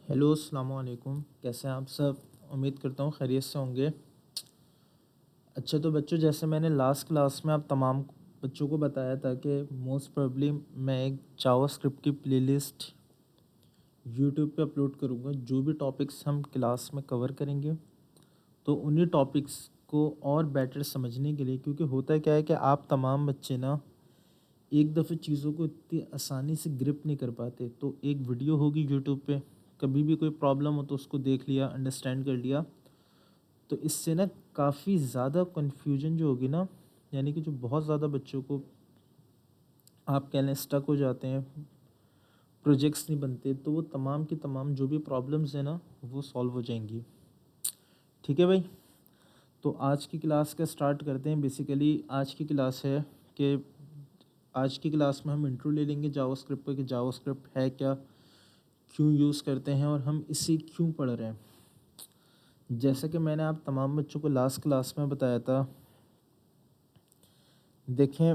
Hello अस्सलाम वालेकुम। कैसे हैं आप सब? उम्मीद करता हूँ खैरियत से होंगे। अच्छा तो बच्चों, जैसे मैंने लास्ट क्लास में आप तमाम बच्चों को बताया था कि मोस्ट प्रोबेबली मैं एक जावास्क्रिप्ट की प्लेलिस्ट यूट्यूब पे अपलोड करूँगा। जो भी टॉपिक्स हम क्लास में कवर करेंगे तो उन्हीं टॉपिक्स को और बेटर समझने के लिए, क्योंकि होता क्या है कि आप तमाम बच्चे ना एक दफ़े चीज़ों को इतनी आसानी से ग्रिप नहीं कर पाते। तो एक वीडियो होगी यूट्यूब पे, कभी भी कोई प्रॉब्लम हो तो उसको देख लिया, अंडरस्टैंड कर लिया, तो इससे ना काफ़ी ज़्यादा कन्फ्यूजन जो होगी ना, यानी कि जो बहुत ज़्यादा बच्चों को आप कह लें स्टक हो जाते हैं, प्रोजेक्ट्स नहीं बनते, तो वो तमाम की तमाम जो भी प्रॉब्लम्स हैं ना वो सॉल्व हो जाएंगी। ठीक है भाई, तो आज की क्लास का स्टार्ट करते हैं। बेसिकली आज की क्लास है कि आज की क्लास में हम इंट्रो ले लेंगे जावास्क्रिप्ट पर कि जावास्क्रिप्ट है क्या, क्यों यूज़ करते हैं और हम इसे क्यों पढ़ रहे हैं। जैसा कि मैंने आप तमाम बच्चों को लास्ट क्लास में बताया था, देखें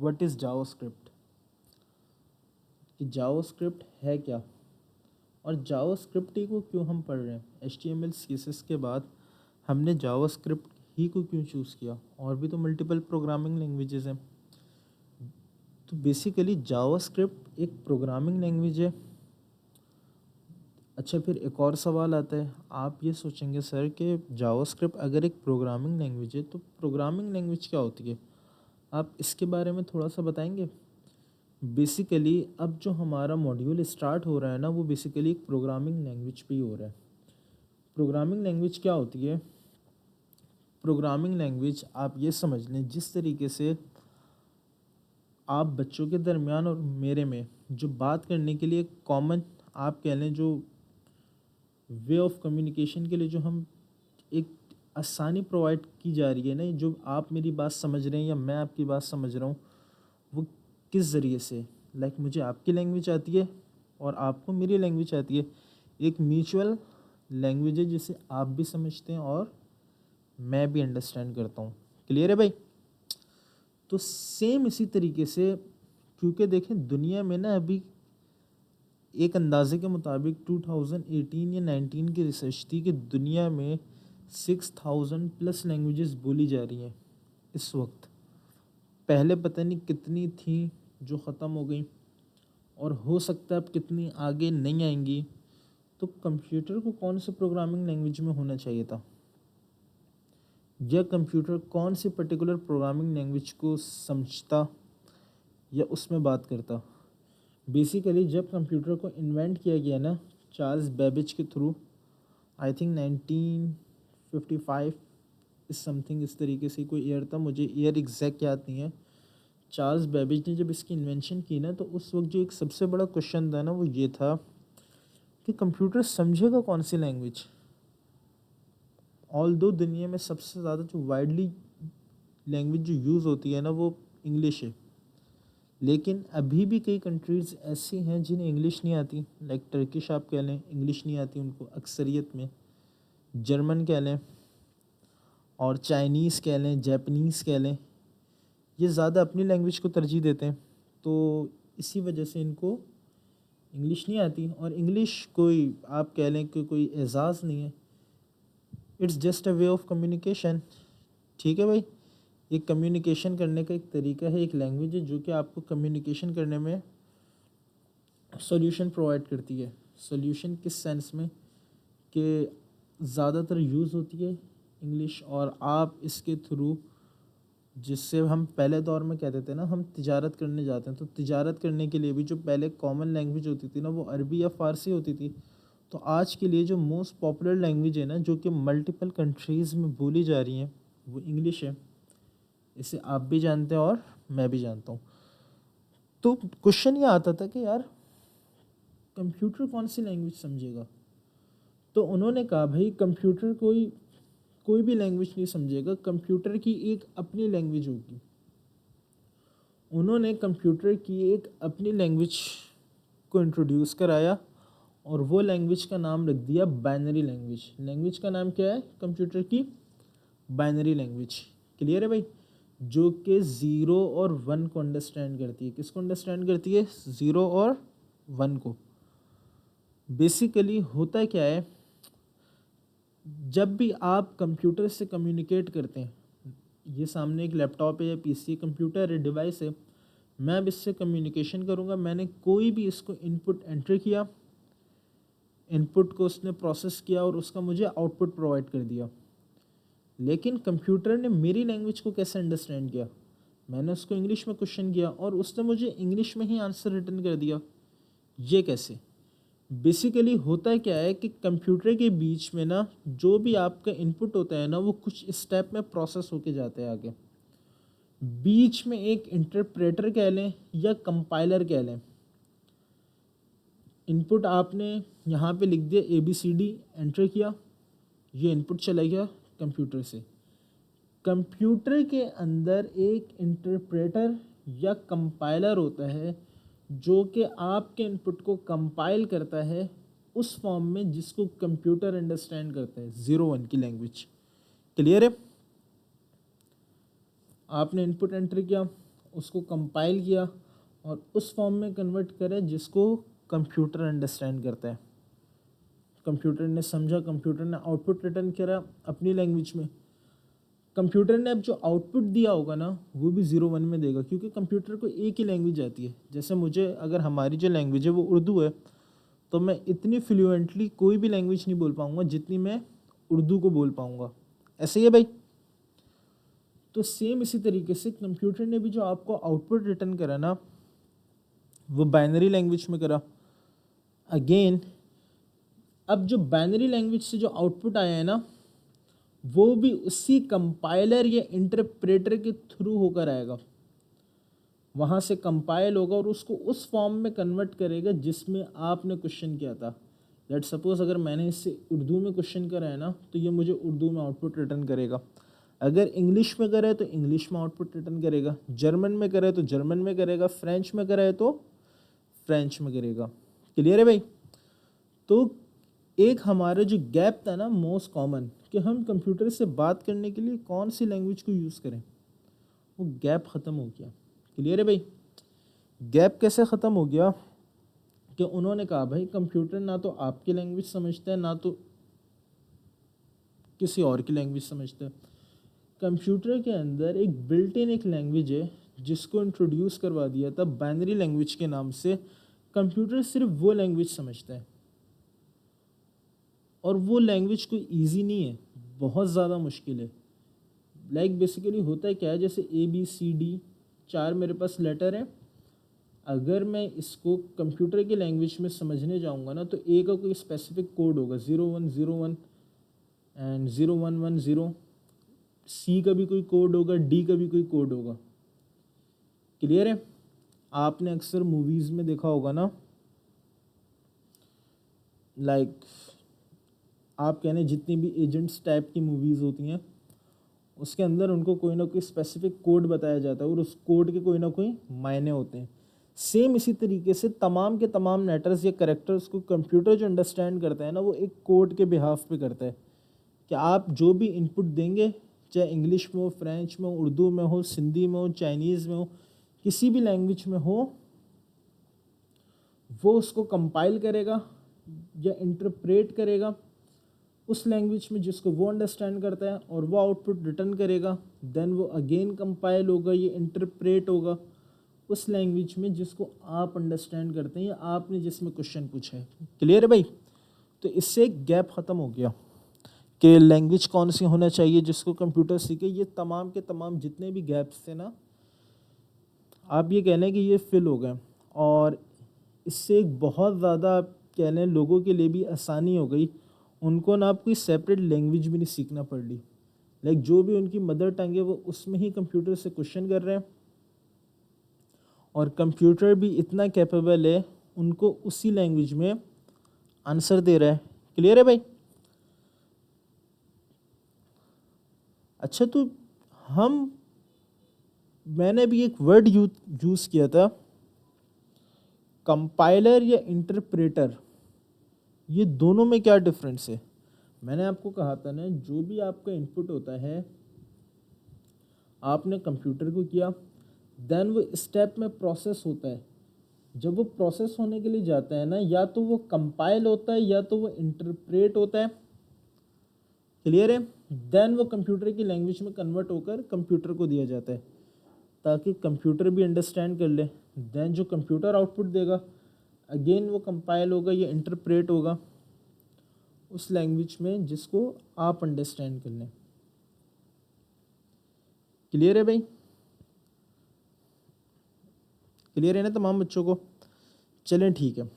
व्हाट इज़ जावास्क्रिप्ट, कि जावास्क्रिप्ट है क्या और जावास्क्रिप्ट ही को क्यों हम पढ़ रहे हैं। HTML CSS के बाद हमने जावास्क्रिप्ट ही को क्यों चूज़ किया, और भी तो मल्टीपल प्रोग्रामिंग लैंग्वेजेस हैं। तो बेसिकली जावास्क्रिप्ट एक प्रोग्रामिंग लैंग्वेज है। अच्छा, फिर एक और सवाल आता है, आप ये सोचेंगे सर कि जावास्क्रिप्ट अगर एक प्रोग्रामिंग लैंग्वेज है तो प्रोग्रामिंग लैंग्वेज क्या होती है, आप इसके बारे में थोड़ा सा बताएंगे। बेसिकली अब जो हमारा मॉड्यूल स्टार्ट हो रहा है ना, वो बेसिकली एक प्रोग्रामिंग लैंग्वेज पे ही हो रहा है। प्रोग्रामिंग लैंग्वेज क्या होती है? प्रोग्रामिंग लैंग्वेज आप ये समझ लें, जिस तरीके से आप बच्चों के दरमियान और मेरे में जो बात करने के लिए कॉमन, आप कह लें जो वे ऑफ कम्युनिकेशन के लिए जो हम एक आसानी प्रोवाइड की जा रही है ना, जो आप मेरी बात समझ रहे हैं या मैं आपकी बात समझ रहा हूँ, वो किस ज़रिए से, लाइक मुझे आपकी लैंग्वेज आती है और आपको मेरी लैंग्वेज आती है। एक म्यूचुअल लैंग्वेज है जिसे आप भी समझते हैं और मैं भी अंडरस्टैंड करता हूँ। क्लियर है भाई? तो सेम इसी तरीके से, क्योंकि देखें दुनिया में ना अभी एक अंदाजे के मुताबिक 2018 या 19 की रिसर्च थी कि दुनिया में 6000 प्लस लैंग्वेजेस बोली जा रही हैं इस वक्त। पहले पता नहीं कितनी थी जो ख़त्म हो गई, और हो सकता है अब कितनी आगे नहीं आएंगी। तो कंप्यूटर को कौन से प्रोग्रामिंग लैंग्वेज में होना चाहिए था, या कंप्यूटर कौन सी पर्टिकुलर प्रोग्रामिंग लैंग्वेज को समझता या उसमें बात करता। बेसिकली जब कंप्यूटर को इन्वेंट किया गया ना, चार्ल्स बेबेज के थ्रू, आई थिंक 1955 इस समथिंग, इस तरीके से कोई ईयर था, मुझे ईयर एग्जैक्ट याद नहीं है। चार्ल्स बेबेज ने जब इसकी इन्वेंशन की ना, तो उस वक्त जो एक सबसे बड़ा क्वेश्चन था ना, वो ये था कि कंप्यूटर समझेगा कौन सी लैंग्वेज। ऑल दो दुनिया में सबसे ज़्यादा जो वाइडली लैंग्वेज जो यूज़ होती है ना, वो इंग्लिश है, लेकिन अभी भी कई कंट्रीज़ ऐसी हैं जिन्हें इंग्लिश नहीं आती। लाइक टर्किश आप कह लें, इंग्लिश नहीं आती उनको अक्सरियत में। जर्मन कह लें, और चाइनीज़ कह लें, जैपनीज़ कह लें, ये ज़्यादा अपनी लैंग्वेज को तरजीह देते हैं। तो इसी वजह से इनको इंग्लिश नहीं आती, और इंग्लिश कोई आप कह लें कि कोई एजाज़ नहीं है, it's just a way of communication. ठीक है भाई, ये कम्युनिकेशन करने का एक तरीका है, एक लैंग्वेज है जो कि आपको कम्युनिकेशन करने में सॉल्यूशन प्रोवाइड करती है। सॉल्यूशन किस सेंस में कि ज़्यादातर यूज़ होती है इंग्लिश, और आप इसके थ्रू, जिससे हम पहले दौर में कहते थे ना, हम तिजारत करने जाते हैं, तो तिजारत करने के लिए भी जो पहले कॉमन लैंग्वेज होती थी ना, वो अरबी या फ़ारसी होती थी। तो आज के लिए जो मोस्ट पॉपुलर लैंग्वेज है ना, जो कि मल्टीपल कंट्रीज़ में बोली जा रही हैं, वो इंग्लिश है। इसे आप भी जानते हैं और मैं भी जानता हूँ। तो क्वेश्चन ये आता था कि यार कंप्यूटर कौन सी लैंग्वेज समझेगा। तो उन्होंने कहा भाई कंप्यूटर कोई कोई भी लैंग्वेज नहीं समझेगा, कंप्यूटर की एक अपनी लैंग्वेज होगी। उन्होंने कंप्यूटर की एक अपनी लैंग्वेज को इंट्रोड्यूस कराया, और वो लैंग्वेज का नाम रख दिया बाइनरी लैंग्वेज। लैंग्वेज का नाम क्या है कंप्यूटर की? Binary language. क्लियर है भाई? जो कि ज़ीरो और वन को अंडरस्टैंड करती है। किसको अंडरस्टैंड करती है? ज़ीरो और वन को। बेसिकली होता क्या है, जब भी आप कंप्यूटर से कम्युनिकेट करते हैं, ये सामने एक लैपटॉप है या पीसी, कंप्यूटर है, डिवाइस है, मैं अब इससे कम्युनिकेशन करूँगा, मैंने कोई भी इसको इनपुट एंटर किया, इनपुट को उसने प्रोसेस किया और उसका मुझे आउटपुट प्रोवाइड कर दिया। लेकिन कंप्यूटर ने मेरी लैंग्वेज को कैसे अंडरस्टैंड किया, मैंने उसको इंग्लिश में क्वेश्चन किया और उसने मुझे इंग्लिश में ही आंसर रिटर्न कर दिया। ये कैसे? बेसिकली होता क्या है कि कंप्यूटर के बीच में ना जो भी आपका इनपुट होता है ना, वो कुछ स्टेप में प्रोसेस होके जाता है आगे। बीच में एक इंटरप्रेटर कह लें या कंपाइलर कह लें। इनपुट आपने यहाँ पे लिख दिया ABCD, एंटर किया, ये इनपुट चला गया कंप्यूटर से। कंप्यूटर के अंदर एक इंटरप्रेटर या कंपाइलर होता है जो कि आपके इनपुट को कंपाइल करता है उस फॉर्म में जिसको कंप्यूटर अंडरस्टैंड करता है, 0-1 की लैंग्वेज। क्लियर है? आपने इनपुट एंटर किया, उसको कंपाइल किया और उस फॉर्म में कन्वर्ट करा जिसको कंप्यूटर अंडरस्टैंड करता है। कंप्यूटर ने समझा, कंप्यूटर ने आउटपुट रिटर्न करा अपनी लैंग्वेज में। कंप्यूटर ने अब जो आउटपुट दिया होगा ना, वो भी 0-1 में देगा, क्योंकि कंप्यूटर को एक ही लैंग्वेज आती है। जैसे मुझे, अगर हमारी जो लैंग्वेज है वो उर्दू है, तो मैं इतनी फ्लुएंटली कोई भी लैंग्वेज नहीं बोल पाऊँगा जितनी मैं उर्दू को बोल पाऊँगा। ऐसे ही है भाई। तो सेम इसी तरीके से कंप्यूटर ने भी जो आपको आउटपुट रिटर्न करा ना, वो बाइनरी लैंग्वेज में करा। अगेन, अब जो बाइनरी लैंग्वेज से जो आउटपुट आया है ना, वो भी उसी कंपाइलर या इंटरप्रेटर के थ्रू होकर आएगा। वहाँ से कंपाइल होगा और उसको उस फॉर्म में कन्वर्ट करेगा जिसमें आपने क्वेश्चन किया था। लेट सपोज अगर मैंने इससे उर्दू में क्वेश्चन करा है ना, तो ये मुझे उर्दू में आउटपुट रिटर्न करेगा। अगर इंग्लिश में करा है तो इंग्लिश में आउटपुट रिटर्न करेगा, जर्मन में करा है तो जर्मन में करेगा, फ्रेंच में करा है तो फ्रेंच में करेगा। क्लियर है भाई? तो एक हमारा जो गैप था ना मोस्ट कॉमन, कि हम कंप्यूटर से बात करने के लिए कौन सी लैंग्वेज को यूज़ करें, वो गैप ख़त्म हो गया। क्लियर है भाई? गैप कैसे ख़त्म हो गया कि उन्होंने कहा भाई कंप्यूटर ना तो आपकी लैंग्वेज समझता है ना तो किसी और की लैंग्वेज समझता है। कंप्यूटर के अंदर एक बिल्ट इन एक लैंग्वेज है जिसको इंट्रोड्यूस करवा दिया था बाइनरी लैंग्वेज के नाम से। कंप्यूटर सिर्फ वो लैंग्वेज समझता है और वो लैंग्वेज कोई ईजी नहीं है, बहुत ज़्यादा मुश्किल है। लाइक बेसिकली होता है क्या है, जैसे ABCD 4 मेरे पास लेटर हैं। अगर मैं इसको कंप्यूटर की लैंग्वेज में समझने जाऊंगा ना, तो ए का कोई स्पेसिफिक कोड होगा, 0101 एंड 0110। सी का भी कोई कोड होगा, डी का भी कोई कोड होगा। क्लियर है? आपने अक्सर मूवीज़ में देखा होगा ना, लाइक आप कहने जितनी भी एजेंट्स टाइप की मूवीज़ होती हैं, उसके अंदर उनको कोई ना कोई स्पेसिफिक कोड बताया जाता है और उस कोड के कोई ना कोई मायने होते हैं। सेम इसी तरीके से तमाम के तमाम लेटर्स या करेक्टर्स को कंप्यूटर जो अंडरस्टैंड करता है ना, वो एक कोड के बिहाफ पे करता है कि आप जो भी इनपुट देंगे, चाहे इंग्लिश में हो, फ्रेंच में हो, उर्दू में हो, सिंधी में हो, चाइनीज़ में हो, किसी भी लैंग्वेज में हो, वो उसको कंपाइल करेगा या इंटरप्रेट करेगा उस लैंग्वेज में जिसको वो अंडरस्टैंड करता है और वो आउटपुट रिटर्न करेगा। देन वो अगेन कंपाइल होगा, ये इंटरप्रेट होगा उस लैंग्वेज में जिसको आप अंडरस्टैंड करते हैं या आपने जिसमें क्वेश्चन पूछा है। क्लियर है भाई? तो इससे एक गैप ख़त्म हो गया कि लैंग्वेज कौन सी होना चाहिए जिसको कंप्यूटर सीखे। ये तमाम के तमाम जितने भी गैप्स थे ना, आप ये कह लें कि ये फिल हो गए और इससे एक बहुत ज़्यादा कह लें लोगों के लिए भी आसानी हो गई। उनको ना आप कोई सेपरेट लैंग्वेज भी नहीं सीखना पड़ रही। लाइक जो भी उनकी मदर टंग है वो उसमें ही कंप्यूटर से क्वेश्चन कर रहे हैं और कंप्यूटर भी इतना कैपेबल है, उनको उसी लैंग्वेज में आंसर दे रहा है। क्लियर है भाई? अच्छा, तो मैंने भी एक वर्ड यूज़ किया था, कंपाइलर या इंटरप्रेटर। ये दोनों में क्या डिफरेंस है? मैंने आपको कहा था ना, जो भी आपका इनपुट होता है आपने कंप्यूटर को किया, देन वो स्टेप में प्रोसेस होता है जब वो प्रोसेस होने के लिए जाता है ना, या तो वो कंपाइल होता है या तो वो इंटरप्रेट होता है, क्लियर है। देन वो कंप्यूटर की लैंग्वेज में कन्वर्ट होकर कंप्यूटर को दिया जाता है ताकि कंप्यूटर भी अंडरस्टैंड कर ले। देन जो कंप्यूटर आउटपुट देगा अगेन वो कंपाइल होगा या इंटरप्रेट होगा उस लैंग्वेज में जिसको आप अंडरस्टैंड कर लें। क्लियर है भाई, क्लियर है ना तमाम बच्चों को? चलें ठीक है।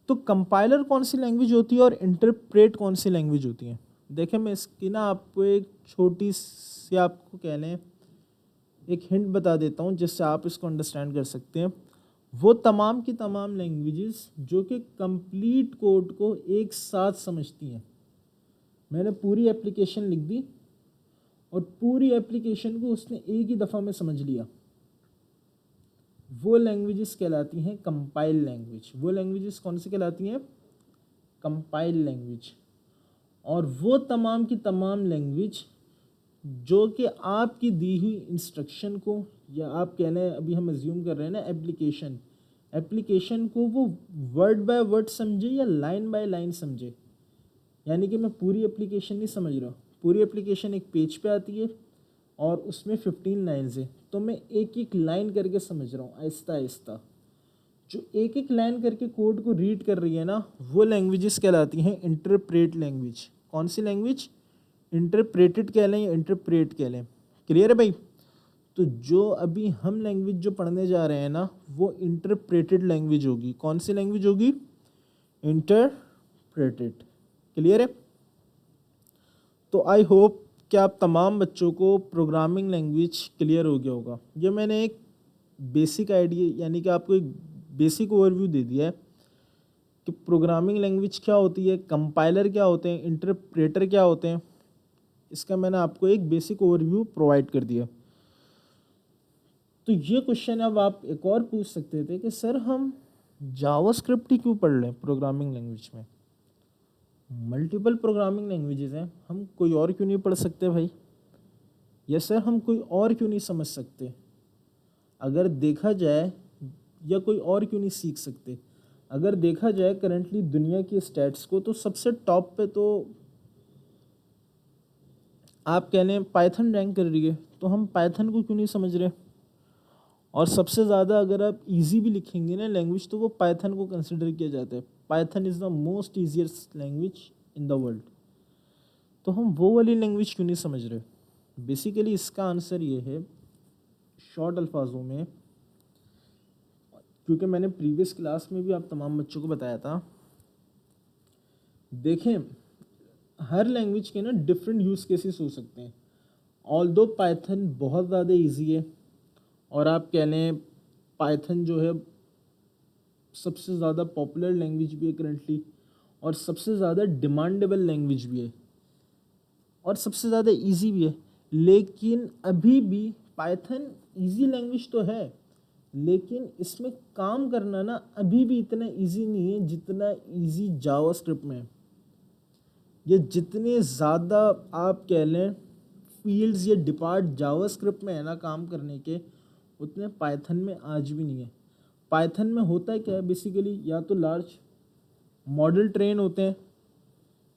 तो कंपाइलर कौन सी लैंग्वेज होती है और इंटरप्रेट कौन सी लैंग्वेज होती है? देखें मैं इसकी ना आपको एक छोटी सी, आपको कह लें एक हिंट बता देता हूँ जिससे आप इसको अंडरस्टैंड कर सकते हैं। वो तमाम की तमाम लैंग्वेजेस जो कि कंप्लीट कोड को एक साथ समझती हैं। मैंने पूरी एप्लीकेशन लिख दी और पूरी एप्लीकेशन को उसने एक ही दफ़ा में समझ लिया, वो लैंग्वेजेस कहलाती हैं कंपाइल लैंग्वेज। वो लैंग्वेजेस कौन सी कहलाती हैं? Compile language. और वो तमाम की तमाम लैंग्वेज जो कि आपकी दी हुई इंस्ट्रक्शन को, या आप कह लें अभी हम अज्यूम कर रहे हैं ना एप्लीकेशन को वो वर्ड बाय वर्ड समझे या लाइन बाय लाइन समझे। यानी कि मैं पूरी एप्लीकेशन नहीं समझ रहा, पूरी एप्लीकेशन एक पेज पे आती है और उसमें 15 लाइन्स है, तो मैं एक एक लाइन करके समझ रहा हूँ आहिस्ता आहिस्ता। जो एक एक लाइन करके कोड को रीड कर रही है ना, वो लैंग्वेजेस कहलाती हैं इंटरप्रेट लैंग्वेज। कौन सी लैंग्वेज? इंटरप्रेटेड कह लें या इंटरप्रेट कह लें। क्लियर है भाई? तो जो अभी हम लैंग्वेज जो पढ़ने जा रहे हैं ना, वो इंटरप्रेटेड लैंग्वेज होगी। कौन सी लैंग्वेज होगी? इंटरप्रेटेड। क्लियर है? तो आई होप कि आप तमाम बच्चों को प्रोग्रामिंग लैंग्वेज क्लियर हो गया होगा। ये मैंने एक बेसिक आइडिया यानी कि आपको एक बेसिक ओवरव्यू दे दिया है कि प्रोग्रामिंग लैंग्वेज क्या होती है, कंपाइलर क्या होते हैं, इंटरप्रेटर क्या होते हैं। इसका मैंने आपको एक बेसिक ओवरव्यू प्रोवाइड कर दिया। तो ये क्वेश्चन अब आप एक और पूछ सकते थे कि सर हम जावास्क्रिप्ट ही क्यों पढ़ लें प्रोग्रामिंग लैंग्वेज में? मल्टीपल प्रोग्रामिंग लैंग्वेजेस हैं, हम कोई और क्यों नहीं पढ़ सकते भाई? या सर हम कोई और क्यों नहीं समझ सकते? अगर देखा जाए, या कोई और क्यों नहीं सीख सकते? अगर देखा जाए करंटली दुनिया की स्टैट्स को, तो सबसे टॉप पे तो आप कह लें पाइथन रैंक कर रही है, तो हम पाइथन को क्यों नहीं समझ रहे? और सबसे ज़्यादा अगर आप इजी भी लिखेंगे ना लैंग्वेज, तो वो पाइथन को कंसिडर किया जाता है। Python is the most easiest language in the world. तो हम वो वाली लैंग्वेज क्यों नहीं समझ रहे? बेसिकली इसका आंसर ये है शॉर्ट अल्फाजों में, क्योंकि मैंने प्रीवियस क्लास में भी आप तमाम बच्चों को बताया था। देखें, हर लैंग्वेज के ना डिफरेंट यूज़ केसेस हो सकते हैं। ऑल्दो पाइथन बहुत ज़्यादा इजी है, और आप कह लें पाइथन जो है सबसे ज़्यादा पॉपुलर लैंग्वेज भी है करंटली, और सबसे ज़्यादा डिमांडेबल लैंग्वेज भी है, और सबसे ज़्यादा इजी भी है। लेकिन अभी भी पाइथन इजी लैंग्वेज तो है, लेकिन इसमें काम करना ना अभी भी इतना इजी नहीं है जितना इजी जावास्क्रिप्ट में है। ये जितने ज़्यादा आप कह लें फील्ड्स या डिपार्ट जावास्क्रिप्ट में है ना काम करने के, उतने पाइथन में आज भी नहीं है। पाइथन में होता है क्या है बेसिकली, या तो लार्ज मॉडल ट्रेन होते हैं,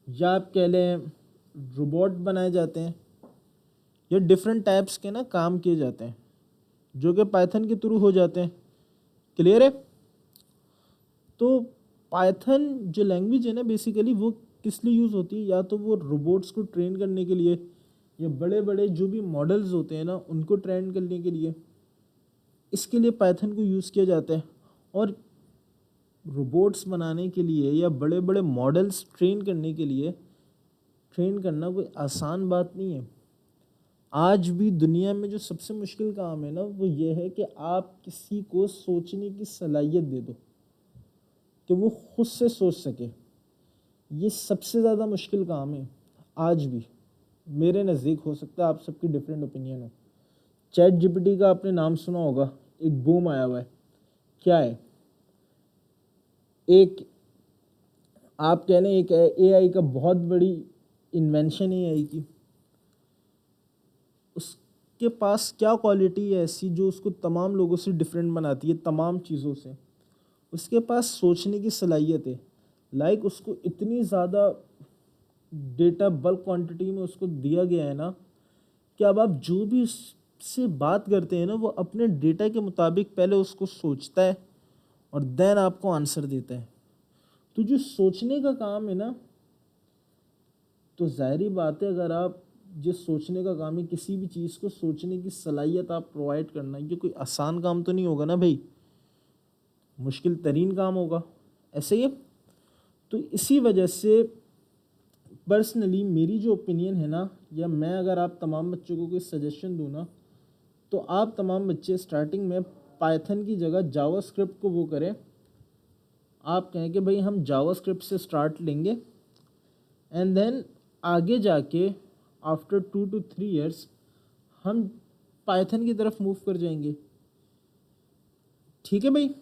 या आप कह लें रोबोट बनाए जाते हैं, या डिफरेंट टाइप्स के ना काम किए जाते हैं जो कि पाइथन के थ्रू हो जाते हैं। क्लियर है? तो पाइथन जो लैंग्वेज है ना बेसिकली वो किस लिए यूज़ होती है? या तो वो रोबोट्स को ट्रेन करने के लिए, या बड़े बड़े जो भी मॉडल्स होते हैं ना उनको ट्रेन करने के लिए, इसके लिए पाइथन को यूज़ किया जाता है। और रोबोट्स बनाने के लिए या बड़े बड़े मॉडल्स ट्रेन करने के लिए ट्रेन करना कोई आसान बात नहीं है। आज भी दुनिया में जो सबसे मुश्किल काम है ना वो ये है कि आप किसी को सोचने की सलाहियत दे दो कि वो खुद से सोच सके। ये सबसे ज़्यादा मुश्किल काम है आज भी मेरे नज़दीक। हो सकता है आप सबकी डिफरेंट ओपिनियन हो। चैट जीपीटी का आपने नाम सुना होगा, एक बूम आया हुआ है। क्या है? एक आप कह लें एक एआई का बहुत बड़ी इन्वेंशन है एआई की। उसके पास क्या क्वालिटी है ऐसी जो उसको तमाम लोगों से डिफरेंट बनाती है, तमाम चीज़ों से? उसके पास सोचने की सलाहियत है, लाइक उसको इतनी ज़्यादा डेटा बल्क क्वांटिटी में उसको दिया गया है ना कि अब आप जो भी उससे बात करते हैं ना, वो अपने डेटा के मुताबिक पहले उसको सोचता है और देन आपको आंसर देता है। तो जो सोचने का काम है ना, तो ज़ाहिरी बात है, अगर आप जिस सोचने का काम है, किसी भी चीज़ को सोचने की सलाहियत आप प्रोवाइड करना, ये कोई आसान काम तो नहीं होगा ना भाई, मुश्किल तरीन काम होगा, ऐसे ही है। तो इसी वजह से पर्सनली मेरी जो ओपिनियन है ना, या मैं अगर आप तमाम बच्चों को कोई सजेशन दूँ ना, तो आप तमाम बच्चे स्टार्टिंग में पाइथन की जगह जावास्क्रिप्ट को वो करें। आप कहें कि भाई हम जावास्क्रिप्ट से स्टार्ट लेंगे एंड देन आगे जाके आफ्टर 2 to 3 years हम पाइथन की तरफ मूव कर जाएंगे। ठीक है भाई।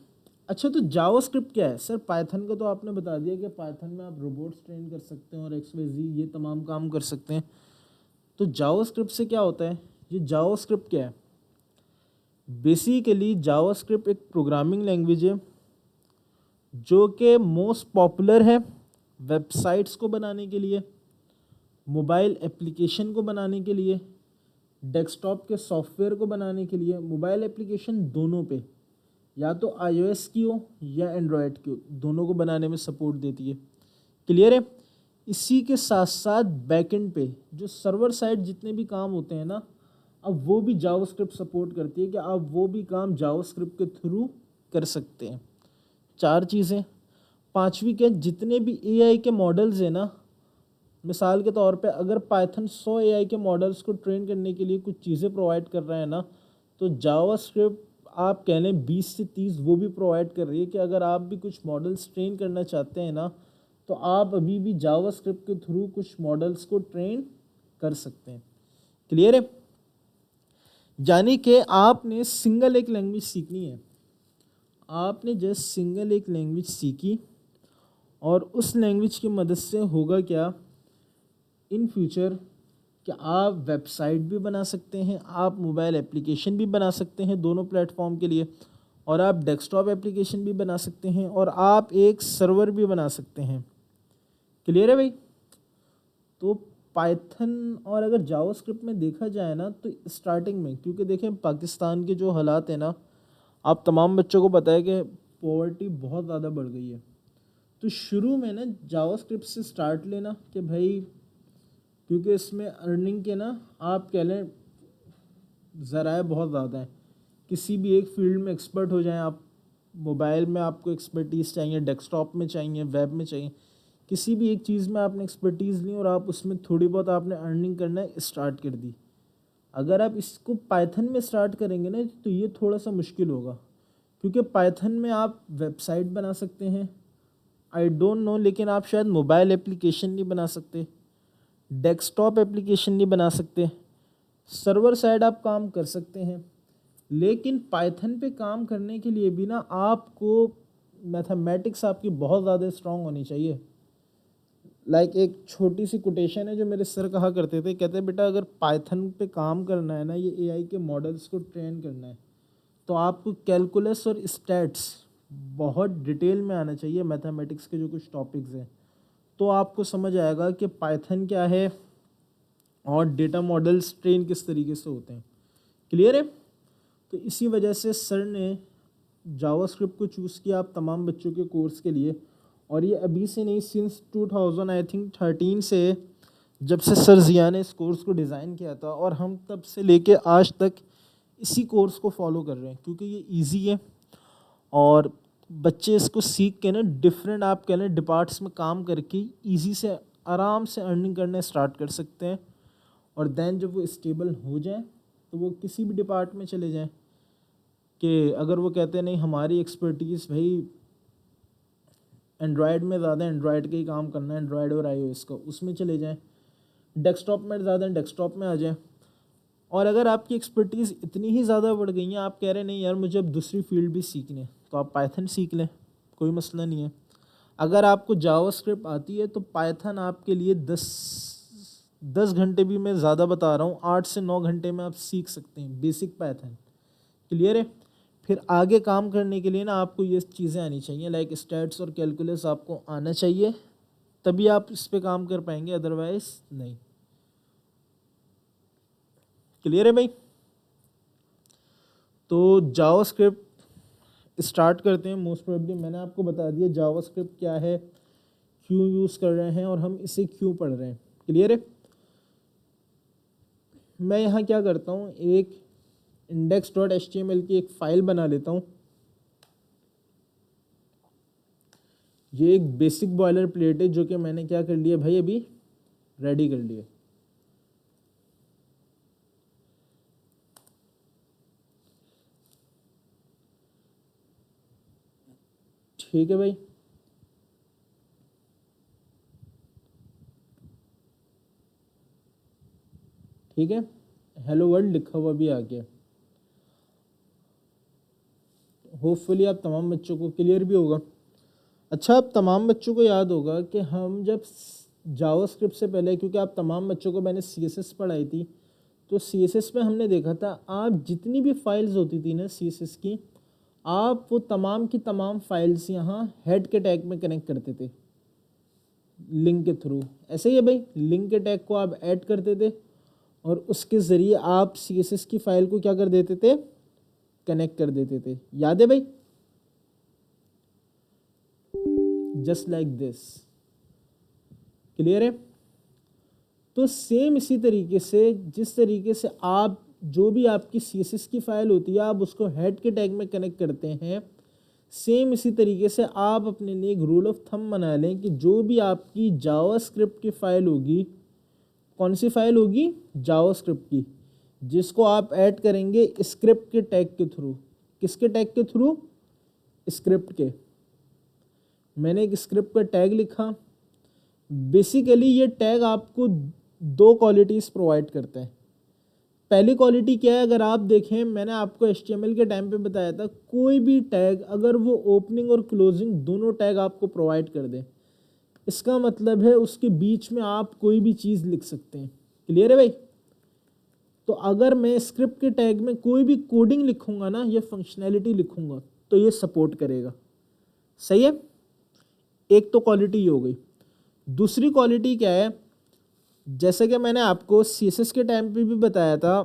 अच्छा, तो जावास्क्रिप्ट क्या है सर? पाइथन का तो आपने बता दिया कि पाइथन में आप रोबोट्स ट्रेन कर सकते हैं और XYZ ये तमाम काम कर सकते हैं। तो जावास्क्रिप्ट से क्या होता है? ये जावास्क्रिप्ट क्या है? बेसिकली जावास्क्रिप्ट एक प्रोग्रामिंग लैंग्वेज है जो कि मोस्ट पॉपुलर है वेबसाइट्स को बनाने के लिए, मोबाइल एप्लीकेशन को बनाने के लिए, डेस्कटॉप के सॉफ्टवेयर को बनाने के लिए। मोबाइल एप्लीकेशन दोनों पे, या तो iOS की हो या एंड्रॉयड की हो, दोनों को बनाने में सपोर्ट देती है। क्लियर है? इसी के साथ साथ बैकएंड पे जो सर्वर साइड जितने भी काम होते हैं ना, अब वो भी जावास्क्रिप्ट सपोर्ट करती है कि आप वो भी काम जावास्क्रिप्ट के थ्रू कर सकते हैं। 4 चीज़ें। 5वीं के जितने भी AI के मॉडल्स हैं ना, मिसाल के तौर पे अगर पाइथन 100 AI के मॉडल्स को ट्रेन करने के लिए कुछ चीज़ें प्रोवाइड कर रहा है ना, तो जावास्क्रिप्ट आप कह लें 20 से 30 वो भी प्रोवाइड कर रही है कि अगर आप भी कुछ मॉडल्स ट्रेन करना चाहते हैं ना, तो आप अभी भी जावास्क्रिप्ट के थ्रू कुछ मॉडल्स को ट्रेन कर सकते हैं। क्लियर है? यानी कि आपने सिंगल एक लैंग्वेज सीखनी है, आपने जस्ट सिंगल एक लैंग्वेज सीखी और उस लैंग्वेज की मदद से होगा क्या इन फ्यूचर कि आप वेबसाइट भी बना सकते हैं, आप मोबाइल एप्लीकेशन भी बना सकते हैं दोनों प्लेटफॉर्म के लिए, और आप डेस्कटॉप एप्लीकेशन भी बना सकते हैं, और आप एक सर्वर भी बना सकते हैं। क्लियर है भाई? तो पाइथन और अगर जावास्क्रिप्ट में देखा जाए ना, तो स्टार्टिंग में, क्योंकि देखें पाकिस्तान के जो हालात हैं ना, आप तमाम बच्चों को पता है कि पॉवर्टी बहुत ज़्यादा बढ़ गई है। तो शुरू में ना जावास्क्रिप्ट से स्टार्ट लेना कि भाई, क्योंकि इसमें अर्निंग के ना आप कह लें ज़राए बहुत ज़्यादा हैं। किसी भी एक फील्ड में एक्सपर्ट हो जाएं आप, मोबाइल में आपको एक्सपर्टीज़ चाहिए, डेस्कटॉप में चाहिए, वेब में चाहिए, किसी भी एक चीज़ में आपने एक्सपर्टीज़ ली और आप उसमें थोड़ी बहुत आपने अर्निंग करना स्टार्ट कर दी। अगर आप इसको पाइथन में स्टार्ट करेंगे ना, तो ये थोड़ा सा मुश्किल होगा, क्योंकि पाइथन में आप वेबसाइट बना सकते हैं, आई डोंट नो, लेकिन आप शायद मोबाइल एप्लीकेशन नहीं बना सकते, डेस्कटॉप एप्लीकेशन नहीं बना सकते, सर्वर साइड आप काम कर सकते हैं, लेकिन पाइथन पे काम करने के लिए भी ना आपको मैथमेटिक्स आपकी बहुत ज़्यादा स्ट्रांग होनी चाहिए। लाइक एक छोटी सी कोटेशन है जो मेरे सर कहा करते थे, कहते हैं बेटा अगर पाइथन पे काम करना है ना, ये AI के मॉडल्स को ट्रेन करना है, तो आपको कैलकुलस और स्टैट्स बहुत डिटेल में आना चाहिए, मैथमेटिक्स के जो कुछ टॉपिक्स हैं, तो आपको समझ आएगा कि पाइथन क्या है और डेटा मॉडल्स ट्रेन किस तरीके से होते हैं। क्लियर है? तो इसी वजह से सर ने जावास्क्रिप्ट को चूज़ किया आप तमाम बच्चों के कोर्स के लिए, और ये अभी से नहीं, सिंस 2000 आई थिंक 13 से, जब से सर जिया ने इस कोर्स को डिज़ाइन किया था, और हम तब से लेके आज तक इसी कोर्स को फॉलो कर रहे हैं, क्योंकि ये इजी है और बच्चे इसको सीख के ना डिफरेंट आप कह लें डिपार्ट्स में काम करके ईजी से आराम से अर्निंग करना स्टार्ट कर सकते हैं, और देन जब वो स्टेबल हो जाए तो वो किसी भी डिपार्ट में चले जाएं। कि अगर वो कहते हैं नहीं हमारी एक्सपर्टीज़ भाई एंड्रॉयड में ज़्यादा, एंड्रॉयड का ही काम करना है, एंड्रॉयड और iOS का, उसमें चले जाएं, डेस्कटॉप में ज़्यादा, डेस्कटॉप में आ जाएं। और अगर आपकी एक्सपर्टीज़ इतनी ही ज़्यादा बढ़ गई है, आप कह रहे हैं नहीं यार मुझे अब दूसरी फील्ड भी सीखनी है, तो आप पाइथन सीख लें, कोई मसला नहीं है। अगर आपको जावास्क्रिप्ट आती है तो पाइथन आपके लिए 10 घंटे भी, मैं ज़्यादा बता रहा हूँ, 8 से 9 घंटे में आप सीख सकते हैं बेसिक पाइथन। क्लियर है? फिर आगे काम करने के लिए ना आपको ये चीज़ें आनी चाहिए, लाइक स्टैट्स और कैलकुलस आपको आना चाहिए, तभी आप इस पे काम कर पाएंगे, अदरवाइज नहीं। क्लियर है भाई? तो जावास्क्रिप्ट स्टार्ट करते हैं। मोस्ट प्रोबेबली मैंने आपको बता दिया जावास्क्रिप्ट क्या है, क्यों यूज़ कर रहे हैं और हम इसे क्यों पढ़ रहे हैं। क्लियर है? मैं यहाँ क्या करता हूँ, एक index.html की एक फ़ाइल बना लेता हूँ। ये एक बेसिक बॉयलर प्लेट है जो कि मैंने क्या कर लिया भाई, अभी रेडी कर लिया। ठीक है भाई, ठीक है, हेलो वर्ल्ड लिखा हुआ भी आ गया। होपफुली आप तमाम बच्चों को क्लियर भी होगा। अच्छा, आप तमाम बच्चों को याद होगा कि हम जब जावास्क्रिप्ट से पहले, क्योंकि आप तमाम बच्चों को मैंने CSS पढ़ाई थी, तो CSS में हमने देखा था आप जितनी भी फाइल्स होती थी ना CSS की, आप वो तमाम की तमाम फाइल्स यहाँ हेड के टैग में कनेक्ट करते थे लिंक के थ्रू। ऐसे ही है भाई, लिंक के टैग को आप ऐड करते थे और उसके ज़रिए आप CSS की फाइल को क्या कर देते थे, कनेक्ट कर देते थे। याद है भाई? Just like this. क्लियर है? तो सेम इसी तरीके से, जिस तरीके से आप जो भी आपकी CSS की फाइल होती है आप उसको हेड के टैग में कनेक्ट करते हैं, सेम इसी तरीके से आप अपने लिए एक रूल ऑफ थंब बना लें कि जो भी आपकी जावास्क्रिप्ट की फाइल होगी, कौन सी फाइल होगी, जावास्क्रिप्ट की, जिसको आप ऐड करेंगे स्क्रिप्ट के टैग के थ्रू। किसके टैग के थ्रू? स्क्रिप्ट के। मैंने एक स्क्रिप्ट का टैग लिखा। बेसिकली ये टैग आपको दो क्वालिटीज़ प्रोवाइड करते हैं। पहली क्वालिटी क्या है, अगर आप देखें मैंने आपको HTML के टाइम पे बताया था, कोई भी टैग अगर वो ओपनिंग और क्लोजिंग दोनों टैग आपको प्रोवाइड कर दे, इसका मतलब है उसके बीच में आप कोई भी चीज़ लिख सकते हैं। क्लियर है भाई? तो अगर मैं स्क्रिप्ट के टैग में कोई भी कोडिंग लिखूंगा ना, ये फंक्शनैलिटी लिखूंगा, तो ये सपोर्ट करेगा। सही है? एक तो क्वालिटी ये हो गई। दूसरी क्वालिटी क्या है, जैसे कि मैंने आपको CSS के टाइम पे भी बताया था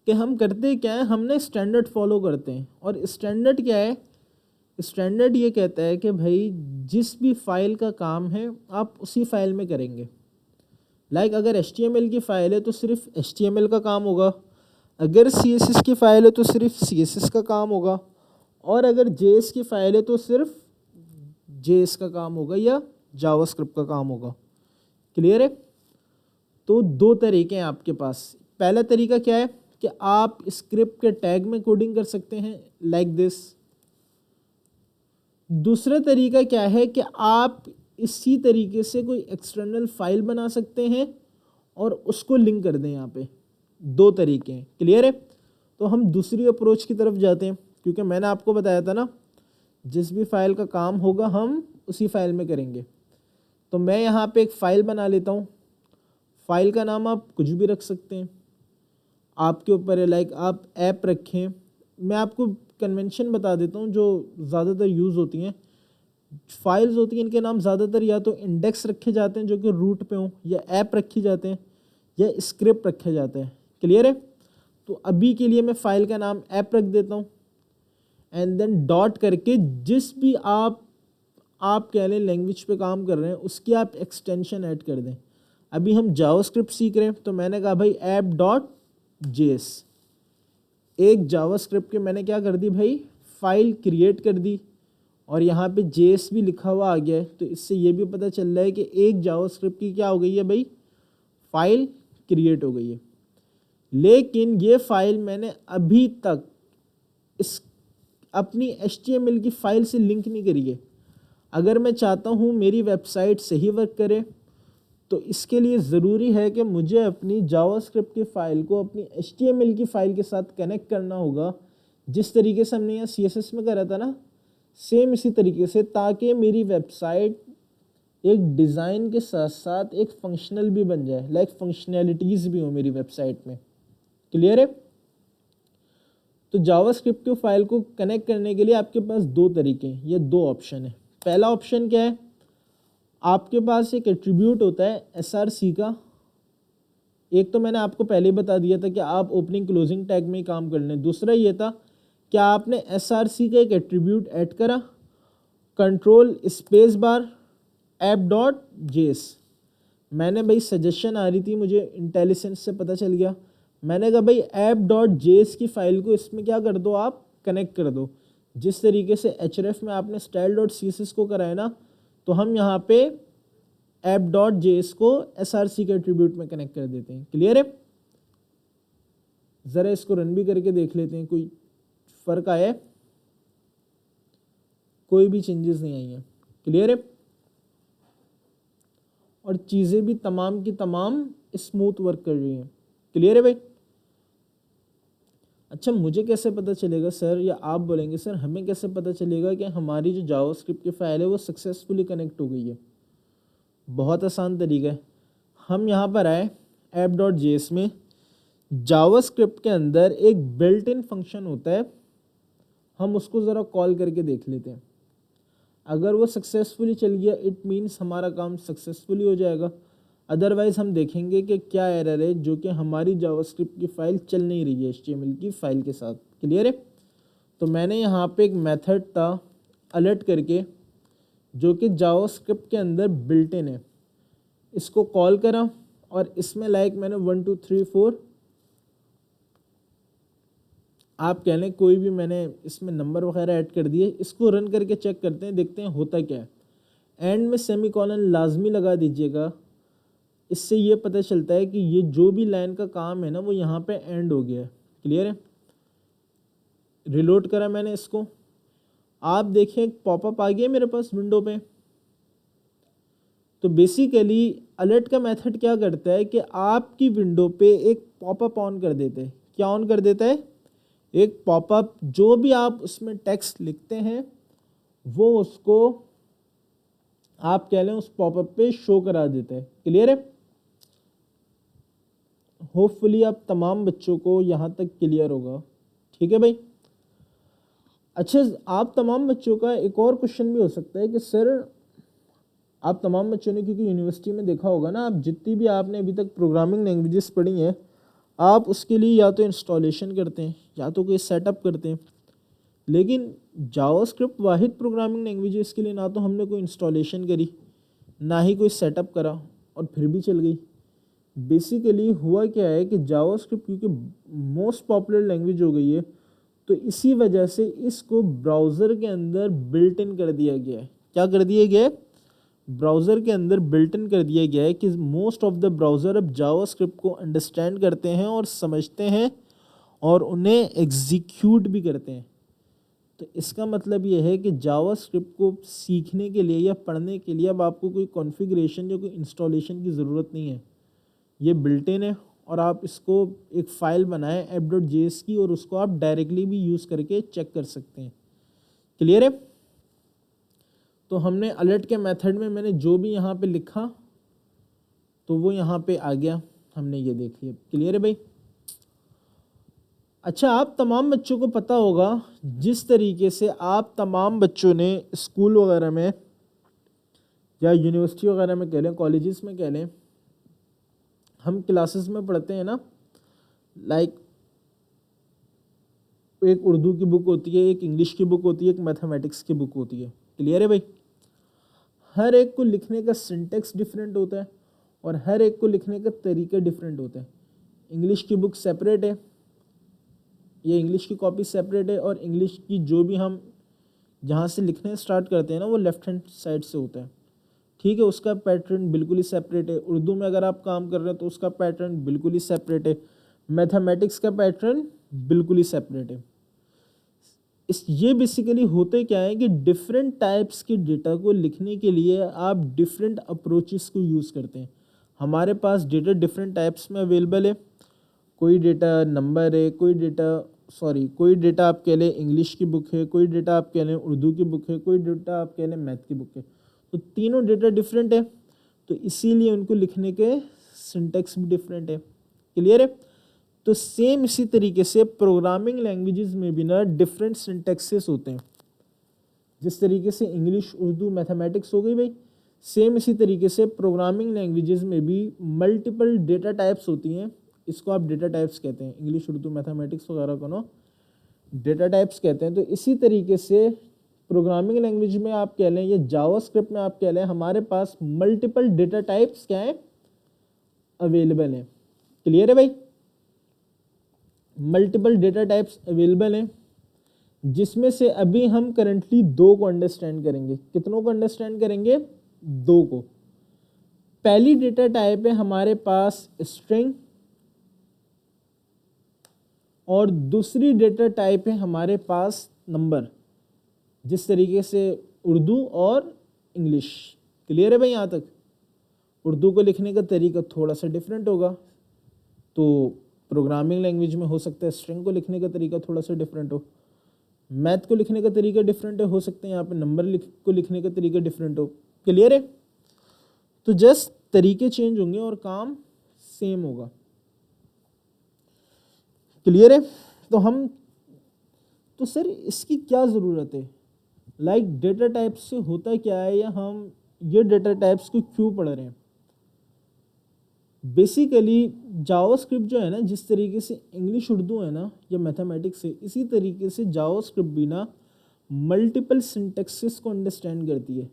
कि हम करते क्या है, हमने स्टैंडर्ड फॉलो करते हैं। और स्टैंडर्ड क्या है, स्टैंडर्ड ये कहता है कि भाई जिस भी फाइल का काम है आप उसी फाइल में करेंगे। लाइक अगर HTML की फ़ाइल है तो सिर्फ HTML का काम होगा, अगर CSS की फ़ाइल है तो सिर्फ CSS का काम होगा, और अगर JS की फ़ाइल है तो सिर्फ JS का काम होगा या जावास्क्रिप्ट का काम होगा। क्लियर है? तो दो तरीके हैं आपके पास। पहला तरीका क्या है कि आप स्क्रिप्ट के टैग में कोडिंग कर सकते हैं लाइक दिस। दूसरा तरीका क्या है कि आप इसी तरीके से कोई एक्सटर्नल फाइल बना सकते हैं और उसको लिंक कर दें। यहाँ पे दो तरीके हैं। क्लियर है? तो हम दूसरी अप्रोच की तरफ जाते हैं, क्योंकि मैंने आपको बताया था ना जिस भी फाइल का काम होगा हम उसी फाइल में करेंगे। तो मैं यहाँ पे एक फ़ाइल बना लेता हूँ। फाइल का नाम आप कुछ भी रख सकते हैं, आपके ऊपर है। लाइक आप ऐप रखें, मैं आपको कन्वेंशन बता देता हूँ जो ज़्यादातर यूज़ होती हैं। फाइल्स होती हैं इनके नाम ज़्यादातर या तो इंडेक्स रखे जाते हैं जो कि रूट पे हों, या ऐप रखे जाते हैं, या स्क्रिप्ट रखे जाते हैं। क्लियर है? तो अभी के लिए मैं फ़ाइल का नाम ऐप रख देता हूँ, एंड देन डॉट करके जिस भी आप कह लें लैंग्वेज पे काम कर रहे हैं उसकी आप एक्सटेंशन ऐड कर दें। अभी हम जावास्क्रिप्ट सीख रहे हैं तो मैंने कहा भाई app.js, एक जावास्क्रिप्ट के मैंने क्या कर दी भाई, फाइल क्रिएट कर दी, और यहाँ पे JS भी लिखा हुआ आ गया है। तो इससे ये भी पता चल रहा है कि एक जावास्क्रिप्ट की क्या हो गई है भाई, फाइल क्रिएट हो गई है। लेकिन ये फाइल मैंने अभी तक इस अपनी HTML की फाइल से लिंक नहीं करी है। अगर मैं चाहता हूँ मेरी वेबसाइट सही वर्क करे तो इसके लिए ज़रूरी है कि मुझे अपनी जावास्क्रिप्ट की फ़ाइल को अपनी HTML की फ़ाइल के साथ कनेक्ट करना होगा, जिस तरीके से हमने यहाँ CSS में करा था ना, सेम इसी तरीके से, ताकि मेरी वेबसाइट एक डिज़ाइन के साथ साथ एक फंक्शनल भी बन जाए, लाइक फंक्शनैलिटीज़ भी हो मेरी वेबसाइट में। क्लियर है? तो जावास्क्रिप्ट की फाइल को कनेक्ट करने के लिए आपके पास दो तरीके हैं या दो ऑप्शन है। पहला ऑप्शन क्या है, आपके पास एक एट्रीब्यूट होता है src का। एक तो मैंने आपको पहले ही बता दिया था कि आप ओपनिंग क्लोजिंग टैग में ही काम कर लें। दूसरा ये था कि आपने src का एक एट्रीब्यूट ऐड करा, कंट्रोल स्पेस बार app.js। मैंने भाई सजेशन आ रही थी मुझे, इंटेलिजेंस से पता चल गया, मैंने कहा भाई app.js की फाइल को इसमें क्या कर दो, आप कनेक्ट कर दो। जिस तरीके से href में आपने style.css को कराया ना, तो हम यहाँ पे app.js को src के एट्रीब्यूट में कनेक्ट कर देते हैं। क्लियर है? ज़रा इसको रन भी करके देख लेते हैं, कोई फ़र्क आया है? कोई भी चेंजेस नहीं आई हैं। क्लियर है? और चीज़ें भी तमाम की तमाम स्मूथ वर्क कर रही हैं। क्लियर है भाई? अच्छा, मुझे कैसे पता चलेगा सर, या आप बोलेंगे सर हमें कैसे पता चलेगा कि हमारी जो जावास्क्रिप्ट की फाइल है वो सक्सेसफुली कनेक्ट हो गई है? बहुत आसान तरीका है। हम यहाँ पर आए app.js में, जावास्क्रिप्ट के अंदर एक बिल्ट इन फंक्शन होता है, हम उसको ज़रा कॉल करके देख लेते हैं। अगर वो सक्सेसफुली चल गया इट मीन्स हमारा काम सक्सेसफुली हो जाएगा, अदरवाइज़ हम देखेंगे कि क्या एरर है जो कि हमारी जावास्क्रिप्ट की फ़ाइल चल नहीं रही है HTML की फ़ाइल के साथ। क्लियर है? तो मैंने यहाँ पे एक मेथड था अलर्ट करके, जो कि जावास्क्रिप्ट के अंदर बिल्ट इन है, इसको कॉल करा और इसमें लाइक मैंने 1 2 3 4 आप कह लें कोई भी मैंने इसमें नंबर वगैरह ऐड कर दिए। इसको रन करके चेक करते हैं, देखते हैं होता क्या है। एंड में सेमीकोलन लाजमी लगा दीजिएगा, इससे ये पता चलता है कि ये जो भी लाइन का काम है ना वो यहाँ पे एंड हो गया है। क्लियर है? रिलोड करा मैंने इसको, आप देखें एक पॉपअप आ गया मेरे पास विंडो पे। तो बेसिकली अलर्ट का मेथड क्या करता है कि आपकी विंडो पे एक पॉपअप ऑन कर देते हैं। क्या ऑन कर देता है? एक पॉपअप, जो भी आप उसमें टेक्स्ट लिखते हैं वो उसको आप कह लें उस पॉपअप पे शो करा देते हैं। क्लियर है? होपफुली आप तमाम बच्चों को यहाँ तक क्लियर होगा। ठीक है भाई? अच्छा, आप तमाम बच्चों का एक और क्वेश्चन भी हो सकता है कि सर आप तमाम बच्चों ने, क्योंकि यूनिवर्सिटी में देखा होगा ना, आप जितनी भी आपने अभी तक प्रोग्रामिंग लैंग्वेजेस पढ़ी हैं, आप उसके लिए या तो इंस्टॉलेशन करते हैं या तो कोई सेटअप करते हैं। लेकिन जावास्क्रिप्ट वाहिद प्रोग्रामिंग लैंग्वेजेस के लिए ना तो हमने कोई इंस्टॉलेशन करी, ना ही कोई सेटअप करा, और फिर भी चल गई। बेसिकली हुआ क्या है कि जावास्क्रिप्ट क्योंकि मोस्ट पॉपुलर लैंग्वेज हो गई है, तो इसी वजह से इसको ब्राउज़र के अंदर बिल्ट इन कर दिया गया है। क्या कर दिया गया है? ब्राउज़र के अंदर बिल्ट इन कर दिया गया है कि मोस्ट ऑफ द ब्राउज़र अब जावास्क्रिप्ट को अंडरस्टैंड करते हैं और समझते हैं और उन्हें एग्जीक्यूट भी करते हैं। तो इसका मतलब ये है कि जावास्क्रिप्ट को सीखने के लिए या पढ़ने के लिए अब आपको कोई कॉन्फ़िगरेशन या कोई इंस्टॉलेशन की ज़रूरत नहीं है। ये बिल्ट इन है और आप इसको एक फ़ाइल बनाएं app.js की, और उसको आप डायरेक्टली भी यूज़ करके चेक कर सकते हैं। क्लियर है? तो हमने अलर्ट के मेथड में मैंने जो भी यहाँ पे लिखा तो वो यहाँ पे आ गया, हमने ये देख लिया। क्लियर है भाई? अच्छा, आप तमाम बच्चों को पता होगा जिस तरीके से आप तमाम बच्चों ने स्कूल वगैरह में या यूनिवर्सिटी वगैरह में कह लें, कॉलेजेस में कह लें, हम क्लासेस में पढ़ते हैं ना, लाइक एक उर्दू की बुक होती है, एक इंग्लिश की बुक होती है, एक मैथमेटिक्स की बुक होती है। क्लियर है भाई? हर एक को लिखने का सिंटेक्स डिफरेंट होता है और हर एक को लिखने का तरीका डिफरेंट होता है। इंग्लिश की बुक सेपरेट है, ये इंग्लिश की कॉपी सेपरेट है, और इंग्लिश की जो भी हम जहाँ से लिखने स्टार्ट करते हैं ना वो लेफ्ट हैंड साइड से होता है। ठीक है, उसका पैटर्न बिल्कुल ही सेपरेट है। उर्दू में अगर आप काम कर रहे हैं तो उसका पैटर्न बिल्कुल ही सेपरेट है। मैथमेटिक्स का पैटर्न बिल्कुल ही सेपरेट है। ये बेसिकली होते क्या है कि डिफरेंट टाइप्स के डेटा को लिखने के लिए आप डिफरेंट अप्रोचेस को यूज़ करते हैं। हमारे पास डेटा डिफरेंट टाइप्स में अवेलेबल है। कोई डेटा नंबर है, कोई डेटा आप कह लें इंग्लिश की बुक है, कोई डेटा आप कह लें उर्दू की बुक है, कोई डेटा आप कह लें मैथ की बुक है। तो तीनों डेटा डिफरेंट है, तो इसीलिए उनको लिखने के सिंटेक्स भी डिफरेंट है। क्लियर है? तो सेम इसी तरीके से प्रोग्रामिंग लैंग्वेजेस में भी ना डिफरेंट सिंटैक्सेस होते हैं। जिस तरीके से इंग्लिश, उर्दू, मैथमेटिक्स हो गई भाई, सेम इसी तरीके से प्रोग्रामिंग लैंग्वेजेस में भी मल्टीपल डेटा टाइप्स होती हैं। इसको आप डेटा टाइप्स कहते हैं, इंग्लिश, उर्दू, मैथमेटिक्स वगैरह को ना डेटा टाइप्स कहते हैं। तो इसी तरीके से प्रोग्रामिंग लैंग्वेज में आप कह लें या जावास्क्रिप्ट में आप कह लें, हमारे पास मल्टीपल डेटा टाइप्स क्या है, अवेलेबल हैं। क्लियर है भाई? मल्टीपल डेटा टाइप्स अवेलेबल हैं, जिसमें से अभी हम करंटली 2 को अंडरस्टैंड करेंगे। कितनों को अंडरस्टैंड करेंगे? 2 को। पहली डेटा टाइप है हमारे पास स्ट्रिंग, और दूसरी डेटा टाइप है हमारे पास नंबर, जिस तरीके से उर्दू और इंग्लिश। क्लियर है भाई यहाँ तक? उर्दू को लिखने का तरीका थोड़ा सा डिफरेंट होगा, तो प्रोग्रामिंग लैंग्वेज में हो सकता है स्ट्रिंग को लिखने का तरीका थोड़ा सा डिफरेंट हो, मैथ को लिखने का तरीका डिफरेंट हो सकते हैं यहाँ पे नंबर को लिखने का तरीका डिफरेंट हो। क्लियर है? तो जस्ट तरीके चेंज होंगे और काम सेम होगा। क्लियर है? तो सर इसकी क्या ज़रूरत है? लाइक डेटा टाइप्स से होता क्या है, या हम ये डेटा टाइप्स को क्यों पढ़ रहे हैं? बेसिकली जावास्क्रिप्ट जो है ना, जिस तरीके से इंग्लिश, उर्दू है ना, या मैथमेटिक्स है, इसी तरीके से जावास्क्रिप्ट भी ना मल्टीपल सिंटैक्सेस को अंडरस्टैंड करती है,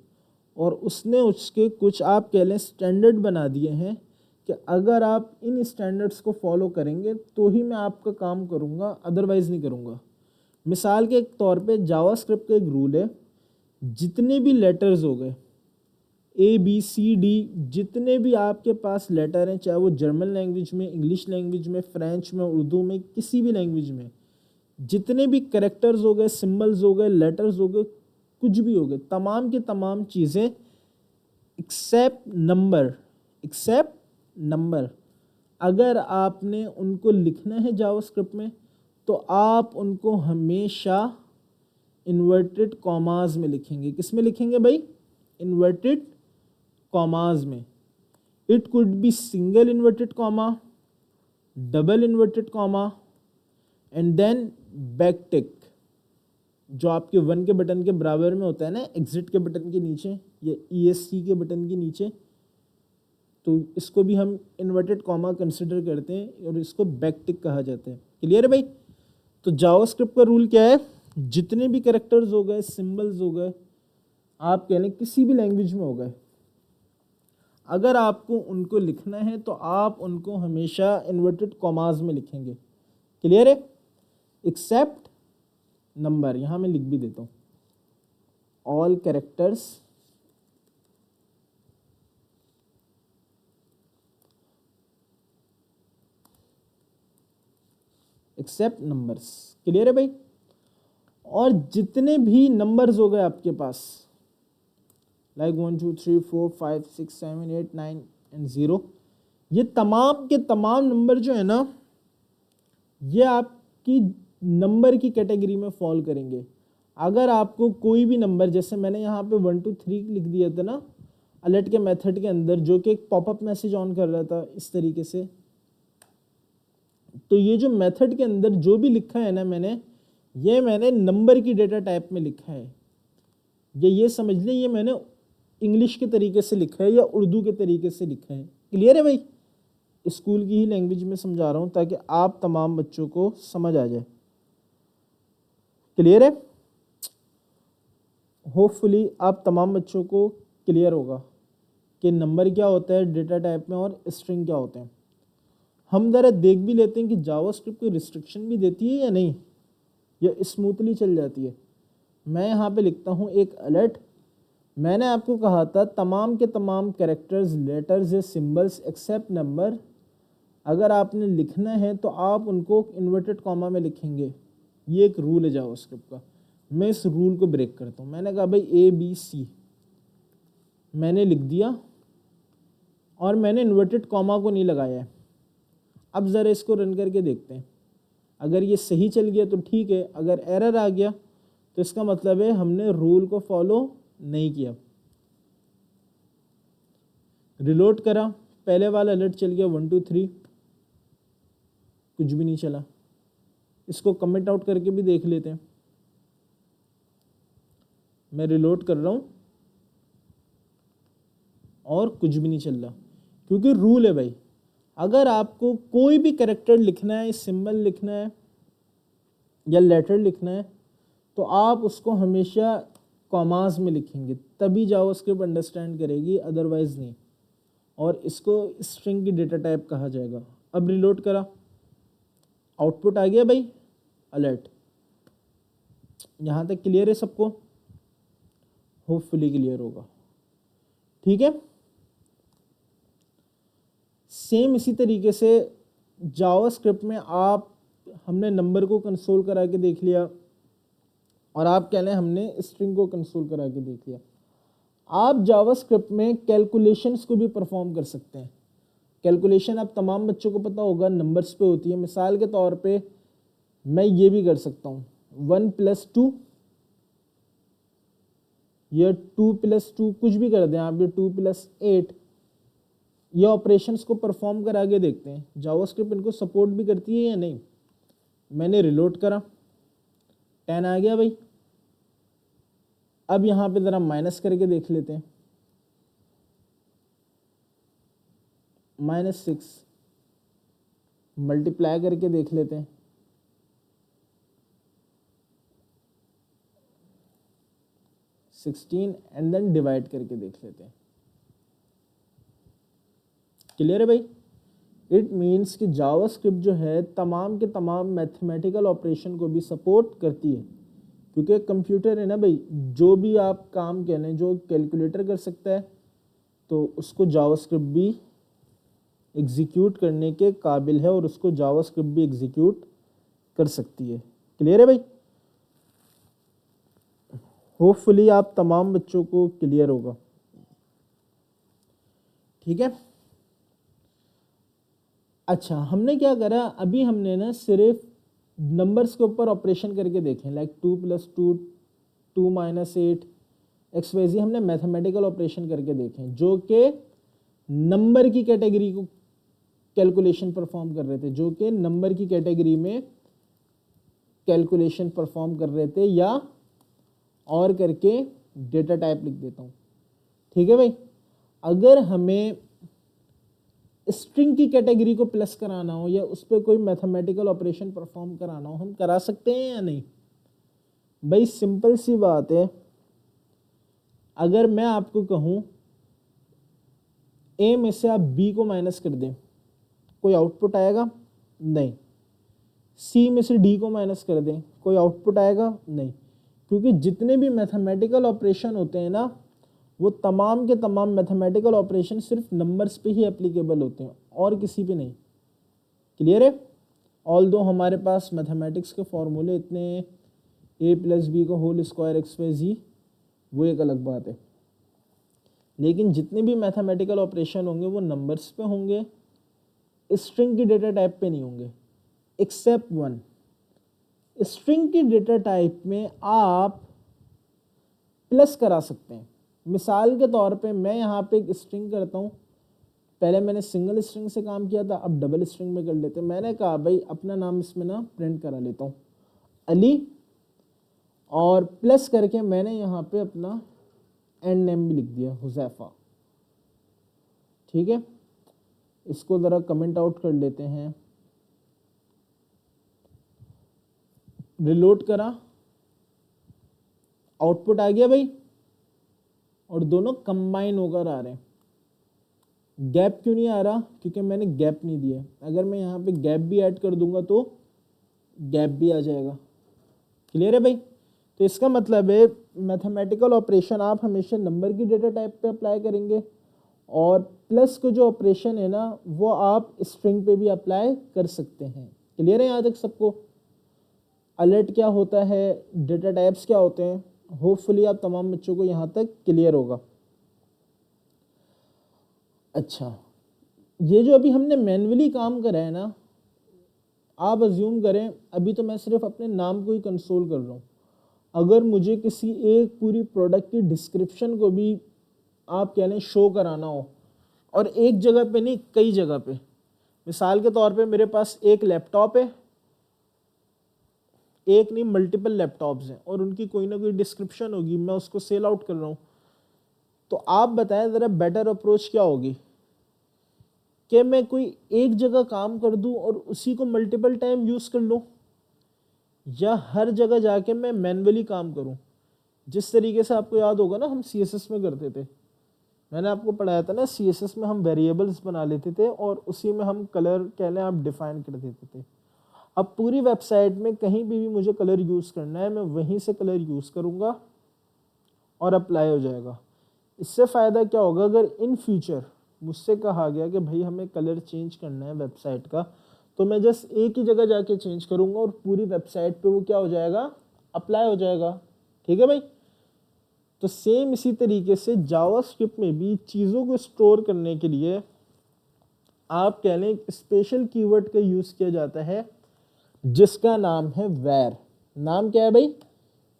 और उसने उसके कुछ आप कह लें स्टैंडर्ड बना दिए हैं कि अगर आप इन स्टैंडर्ड्स को फॉलो करेंगे तो ही मैं आपका काम करूँगा, अदरवाइज़ नहीं करूँगा। मिसाल के तौर पे जावास्क्रिप्ट का एक रूल है, जितने भी लेटर्स हो गए ABCD, जितने भी आपके पास लेटर हैं, चाहे वो जर्मन लैंग्वेज में, इंग्लिश लैंग्वेज में, फ्रेंच में, उर्दू में, किसी भी लैंग्वेज में, जितने भी कैरेक्टर्स हो गए, सिंबल्स हो गए, लेटर्स हो गए, कुछ भी हो गए, तमाम की तमाम चीज़ें एक्सेप्ट नंबर, अगर आपने उनको लिखना है जावास्क्रिप्ट में, तो आप उनको हमेशा इन्वर्टेड कॉमास में लिखेंगे। किस में लिखेंगे भाई? इन्वर्टेड कॉमास में। It could be single inverted comma, double inverted comma, and then backtick, जो आपके 1 के बटन के बराबर में होता है ना, एग्जिट के बटन के नीचे या ESC के बटन के नीचे, तो इसको भी हम इन्वर्टेड कॉमा कंसिडर करते हैं और इसको बैकटिक कहा जाता है। क्लियर है भाई? तो जावास्क्रिप्ट का रूल क्या है? जितने भी कैरेक्टर्स हो गए, सिंबल्स हो गए, आप कह लें किसी भी लैंग्वेज में हो गए, अगर आपको उनको लिखना है तो आप उनको हमेशा इन्वर्टेड कॉमास में लिखेंगे। क्लियर है? एक्सेप्ट नंबर, यहां मैं लिख भी देता हूं, all characters except numbers. Clear है भाई? और जितने भी नंबर्स हो गए आपके पास, लाइक 1 2 3 4 5 6 7 8 9 एंड 0, ये तमाम के तमाम नंबर जो है ना, ये आपकी नंबर की कैटेगरी में फॉल करेंगे। अगर आपको कोई भी नंबर, जैसे मैंने यहाँ पे 1 2 3 लिख दिया था ना अलर्ट के मेथड के अंदर, जो कि एक पॉपअप मैसेज ऑन कर रहा था इस तरीके से, तो ये जो मेथड के अंदर जो भी लिखा है ना मैंने नंबर की डेटा टाइप में लिखा है। ये समझ लें, ये मैंने इंग्लिश के तरीके से लिखा है या उर्दू के तरीके से लिखा है। क्लियर है भाई? स्कूल की ही लैंग्वेज में समझा रहा हूँ ताकि आप तमाम बच्चों को समझ आ जाए। क्लियर है? होपफुली आप तमाम बच्चों को क्लियर होगा कि नंबर क्या होता है डेटा टाइप में और स्ट्रिंग क्या होते हैं। हम ज़रा देख भी लेते हैं कि जावास्क्रिप्ट कोई रिस्ट्रिक्शन भी देती है या नहीं, या स्मूथली चल जाती है। मैं यहाँ पे लिखता हूँ एक अलर्ट। मैंने आपको कहा था तमाम के तमाम कैरेक्टर्स, लेटर्स या सिंबल्स एक्सेप्ट नंबर, अगर आपने लिखना है तो आप उनको इन्वर्टेड कॉमा में लिखेंगे। ये एक रूल है जावास्क्रिप्ट का। मैं इस रूल को ब्रेक करता हूँ। मैंने कहा भाई ABC मैंने लिख दिया और मैंने इन्वर्टेड कॉमा को नहीं लगाया है। अब ज़रा इसको रन करके देखते हैं। अगर ये सही चल गया तो ठीक है, अगर एरर आ गया तो इसका मतलब है हमने रूल को फॉलो नहीं किया। रिलोड करा, पहले वाला अलर्ट चल गया 1 2 3, कुछ भी नहीं चला। इसको कमेंट आउट करके भी देख लेते हैं। मैं रिलोड कर रहा हूँ और कुछ भी नहीं चल रहा, क्योंकि रूल है भाई, अगर आपको कोई भी कैरेक्टर लिखना है, सिंबल लिखना है या लेटर लिखना है, तो आप उसको हमेशा कॉमास में लिखेंगे, तभी जावास्क्रिप्ट अंडरस्टैंड करेगी, अदरवाइज नहीं। और इसको स्ट्रिंग की डेटा टाइप कहा जाएगा। अब रिलोड करा, आउटपुट आ गया भाई, अलर्ट। यहाँ तक क्लियर है सबको? होपफुली क्लियर होगा। ठीक है, सेम इसी तरीके से जावास्क्रिप्ट में हमने नंबर को कंसोल करा के देख लिया, और आप कह लें हमने स्ट्रिंग को कंसोल करा के देख लिया। आप जावास्क्रिप्ट में कैलकुलेशंस को भी परफॉर्म कर सकते हैं। कैलकुलेशन आप तमाम बच्चों को पता होगा नंबर्स पे होती है। मिसाल के तौर पे मैं ये भी कर सकता हूँ 1 + 2 या 2 + 2, कुछ भी कर दें आप, ये 2 + 8, ये ऑपरेशंस को परफॉर्म करा के देखते हैं जावास्क्रिप्ट इनको सपोर्ट भी करती है या नहीं। मैंने रिलोड करा, 10 आ गया भाई। अब यहाँ पे ज़रा माइनस करके देख लेते हैं, -6, मल्टीप्लाई करके देख लेते हैं, 16, एंड देन डिवाइड करके देख लेते हैं। क्लियर है भाई? इट मीन्स कि जावास्क्रिप्ट जो है तमाम के तमाम मैथमेटिकल ऑपरेशन को भी सपोर्ट करती है, क्योंकि कंप्यूटर है ना भाई, जो भी आप काम कह लें, जो कैलकुलेटर कर सकता है तो उसको जावास्क्रिप्ट भी एग्जीक्यूट करने के काबिल है, और उसको जावास्क्रिप्ट भी एग्जीक्यूट कर सकती है। क्लियर है भाई? होपफुली आप तमाम बच्चों को क्लियर होगा। ठीक है, अच्छा हमने क्या करा, अभी हमने ना सिर्फ नंबर्स के ऊपर ऑपरेशन करके देखें, लाइक 2 + 2, 2 - 8, XYZ, हमने मैथमेटिकल ऑपरेशन करके देखें जो कि नंबर की कैटेगरी को कैलकुलेशन परफॉर्म कर रहे थे, जो कि नंबर की कैटेगरी में कैलकुलेशन परफॉर्म कर रहे थे, या और करके डेटा टाइप लिख देता हूँ। ठीक है भाई, अगर हमें स्ट्रिंग की कैटेगरी को प्लस कराना हो या उस पर कोई मैथमेटिकल ऑपरेशन परफॉर्म कराना हो, हम करा सकते हैं या नहीं? भाई सिंपल सी बात है, अगर मैं आपको कहूँ ए में से आप बी को माइनस कर दें, कोई आउटपुट आएगा? नहीं। सी में से डी को माइनस कर दें, कोई आउटपुट आएगा? नहीं, क्योंकि जितने भी मैथमेटिकल ऑपरेशन होते हैं ना, वो तमाम के तमाम मैथमेटिकल ऑपरेशन सिर्फ नंबर्स पे ही एप्लीकेबल होते हैं और किसी पे नहीं। क्लियर है? ऑल दो हमारे पास मैथमेटिक्स के फॉर्मूले इतने a + b का होल स्क्वायर XYZ, वो एक अलग बात है, लेकिन जितने भी मैथमेटिकल ऑपरेशन होंगे वो नंबर्स पे होंगे, स्ट्रिंग की डेटा टाइप पे नहीं होंगे, एक्सेप्ट वन। स्ट्रिंग की डेटा टाइप में आप प्लस करा सकते हैं। मिसाल के तौर पे मैं यहाँ पे एक स्ट्रिंग करता हूँ, पहले मैंने सिंगल स्ट्रिंग से काम किया था, अब डबल स्ट्रिंग में कर लेते हैं। मैंने कहा भाई अपना नाम इसमें ना प्रिंट करा लेता हूँ अली, और प्लस करके मैंने यहाँ पे अपना एंड नेम भी लिख दिया हुज़ैफा। ठीक है, इसको ज़रा कमेंट आउट कर लेते हैं, रिलोड करा, आउटपुट आ गया भाई, और दोनों कंबाइन होकर आ रहे हैं। गैप क्यों नहीं आ रहा? क्योंकि मैंने गैप नहीं दिया। अगर मैं यहाँ पे गैप भी ऐड कर दूंगा तो गैप भी आ जाएगा। क्लियर है भाई? तो इसका मतलब है मैथमेटिकल ऑपरेशन आप हमेशा नंबर की डेटा टाइप पे अप्लाई करेंगे, और प्लस को जो ऑपरेशन है ना वो आप स्ट्रिंग पे भी अप्लाई कर सकते हैं। क्लियर है यहाँ तक सबको? अलर्ट क्या होता है, डेटा टाइप्स क्या होते हैं, होपफुली आप तमाम बच्चों को यहाँ तक क्लियर होगा। अच्छा, ये जो अभी हमने मैन्युअली काम करा है ना, आप अज्यूम करें अभी तो मैं सिर्फ अपने नाम को ही कंसोल कर रहा हूँ। अगर मुझे किसी एक पूरी प्रोडक्ट की डिस्क्रिप्शन को भी आप कह लें शो कराना हो, और एक जगह पे नहीं कई जगह पे, मिसाल के तौर पे मेरे पास एक लैपटॉप है, एक नहीं मल्टीपल लैपटॉप्स हैं और उनकी कोई ना कोई डिस्क्रिप्शन होगी, मैं उसको सेल आउट कर रहा हूँ, तो आप बताएं ज़रा बेटर अप्रोच क्या होगी कि मैं कोई एक जगह काम कर दूं और उसी को मल्टीपल टाइम यूज़ कर लूं, या हर जगह जाके मैं मैन्युअली काम करूं। जिस तरीके से आपको याद होगा ना हम CSS में करते थे, मैंने आपको पढ़ाया था ना, CSS में हम वेरिएबल्स बना लेते थे और उसी में हम कलर कह लें आप डिफाइन कर देते थे। अब पूरी वेबसाइट में कहीं भी मुझे कलर यूज़ करना है, मैं वहीं से कलर यूज़ करूँगा और अप्लाई हो जाएगा। इससे फ़ायदा क्या होगा, अगर इन फ्यूचर मुझसे कहा गया कि भाई हमें कलर चेंज करना है वेबसाइट का, तो मैं जस्ट एक ही जगह जाके चेंज करूँगा और पूरी वेबसाइट पे वो क्या हो जाएगा, अप्लाई हो जाएगा। ठीक है भाई। तो सेम इसी तरीके से जावास्क्रिप्ट में भी चीज़ों को स्टोर करने के लिए आप कह लें स्पेशल कीवर्ड का यूज़ किया जाता है जिसका नाम है वैर। नाम क्या है भाई,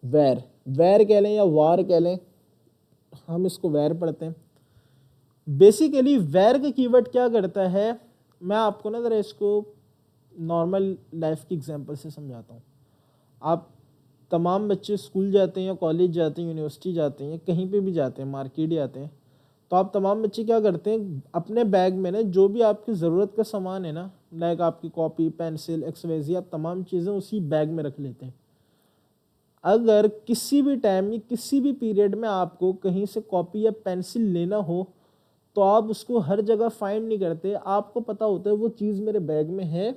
वैर। वैर कह लें या वार कह लें, हम इसको वैर पढ़ते हैं। बेसिकली वैर का कीवर्ड क्या करता है, मैं आपको ना ज़रा इसको नॉर्मल लाइफ की एग्जांपल से समझाता हूँ। आप तमाम बच्चे स्कूल जाते हैं या कॉलेज जाते हैं, यूनिवर्सिटी जाते हैं, कहीं पे भी जाते हैं, मार्केट जाते हैं, तो आप तमाम बच्चे क्या करते हैं, अपने बैग में ना जो भी आपकी ज़रूरत का सामान है ना, लाइक आपकी कॉपी, पेंसिल, XYZ, आप तमाम चीज़ें उसी बैग में रख लेते हैं। अगर किसी भी टाइम या किसी भी पीरियड में आपको कहीं से कॉपी या पेंसिल लेना हो तो आप उसको हर जगह फाइंड नहीं करते, आपको पता होता है वो चीज़ मेरे बैग में है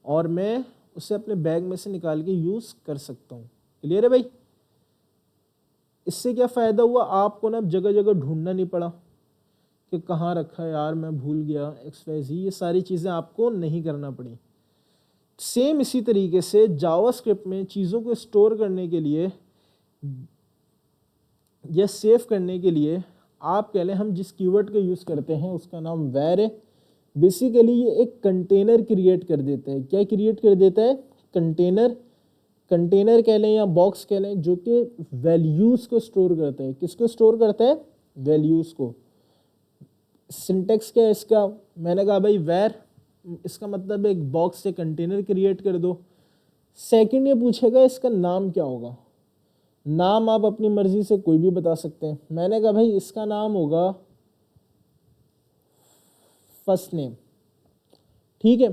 और मैं उसे अपने बैग में से निकाल के यूज़ कर सकता हूँ। क्लियर है भाई। इससे क्या फ़ायदा हुआ, आपको ना जगह जगह ढूंढना नहीं पड़ा कि कहाँ रखा है यार, मैं भूल गया, XYZ, ये सारी चीज़ें आपको नहीं करना पड़ी। सेम इसी तरीके से जावास्क्रिप्ट में चीज़ों को स्टोर करने के लिए या सेव करने के लिए आप कह लें हम जिस कीवर्ड का यूज़ करते हैं उसका नाम वैर है। बेसिकली ये एक कंटेनर क्रिएट कर देता है। क्या क्रिएट कर देता है, कंटेनर। कंटेनर कह लें या बॉक्स कह लें, जो कि वैल्यूज़ को स्टोर करता है। किसको स्टोर करता है, वैल्यूज़ को। सिंटेक्स क्या है इसका, मैंने कहा भाई वैर, इसका मतलब एक बॉक्स से कंटेनर क्रिएट कर दो। सेकंड ये पूछेगा इसका नाम क्या होगा। नाम आप अपनी मर्जी से कोई भी बता सकते हैं। मैंने कहा भाई इसका नाम होगा फर्स्ट नेम। ठीक है,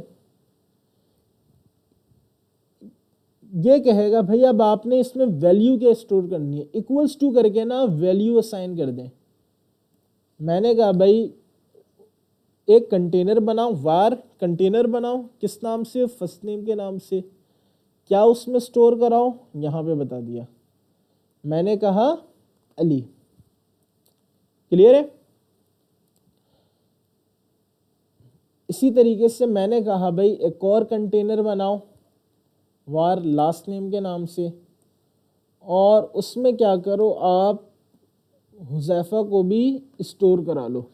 ये कहेगा भाई अब आपने इसमें वैल्यू क्या स्टोर करनी है, इक्वल्स टू करके ना वैल्यू असाइन कर दें। मैंने कहा भाई एक कंटेनर बनाओ, वार कंटेनर बनाओ, किस नाम से, फर्स्ट नेम के नाम से। क्या उसमें स्टोर कराओ, यहां पे बता दिया, मैंने कहा अली। क्लियर है। इसी तरीके से मैंने कहा भाई एक और कंटेनर बनाओ, वार लास्ट नेम के नाम से, और उसमें क्या करो आप हुज़ैफा को भी स्टोर करा लो।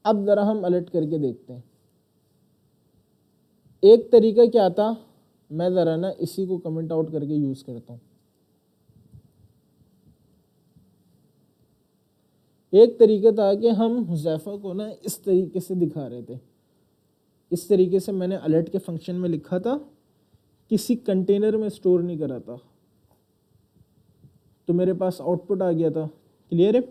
अब ज़रा हम अलर्ट करके देखते हैं। एक तरीका क्या था, मैं ज़रा ना इसी को कमेंट आउट करके यूज़ करता हूँ। एक तरीका था कि हम हुज़ैफा को ना इस तरीके से दिखा रहे थे। इस तरीके से मैंने अलर्ट के फंक्शन में लिखा था, किसी कंटेनर में स्टोर नहीं करा था, तो मेरे पास आउटपुट आ गया था। क्लियर है।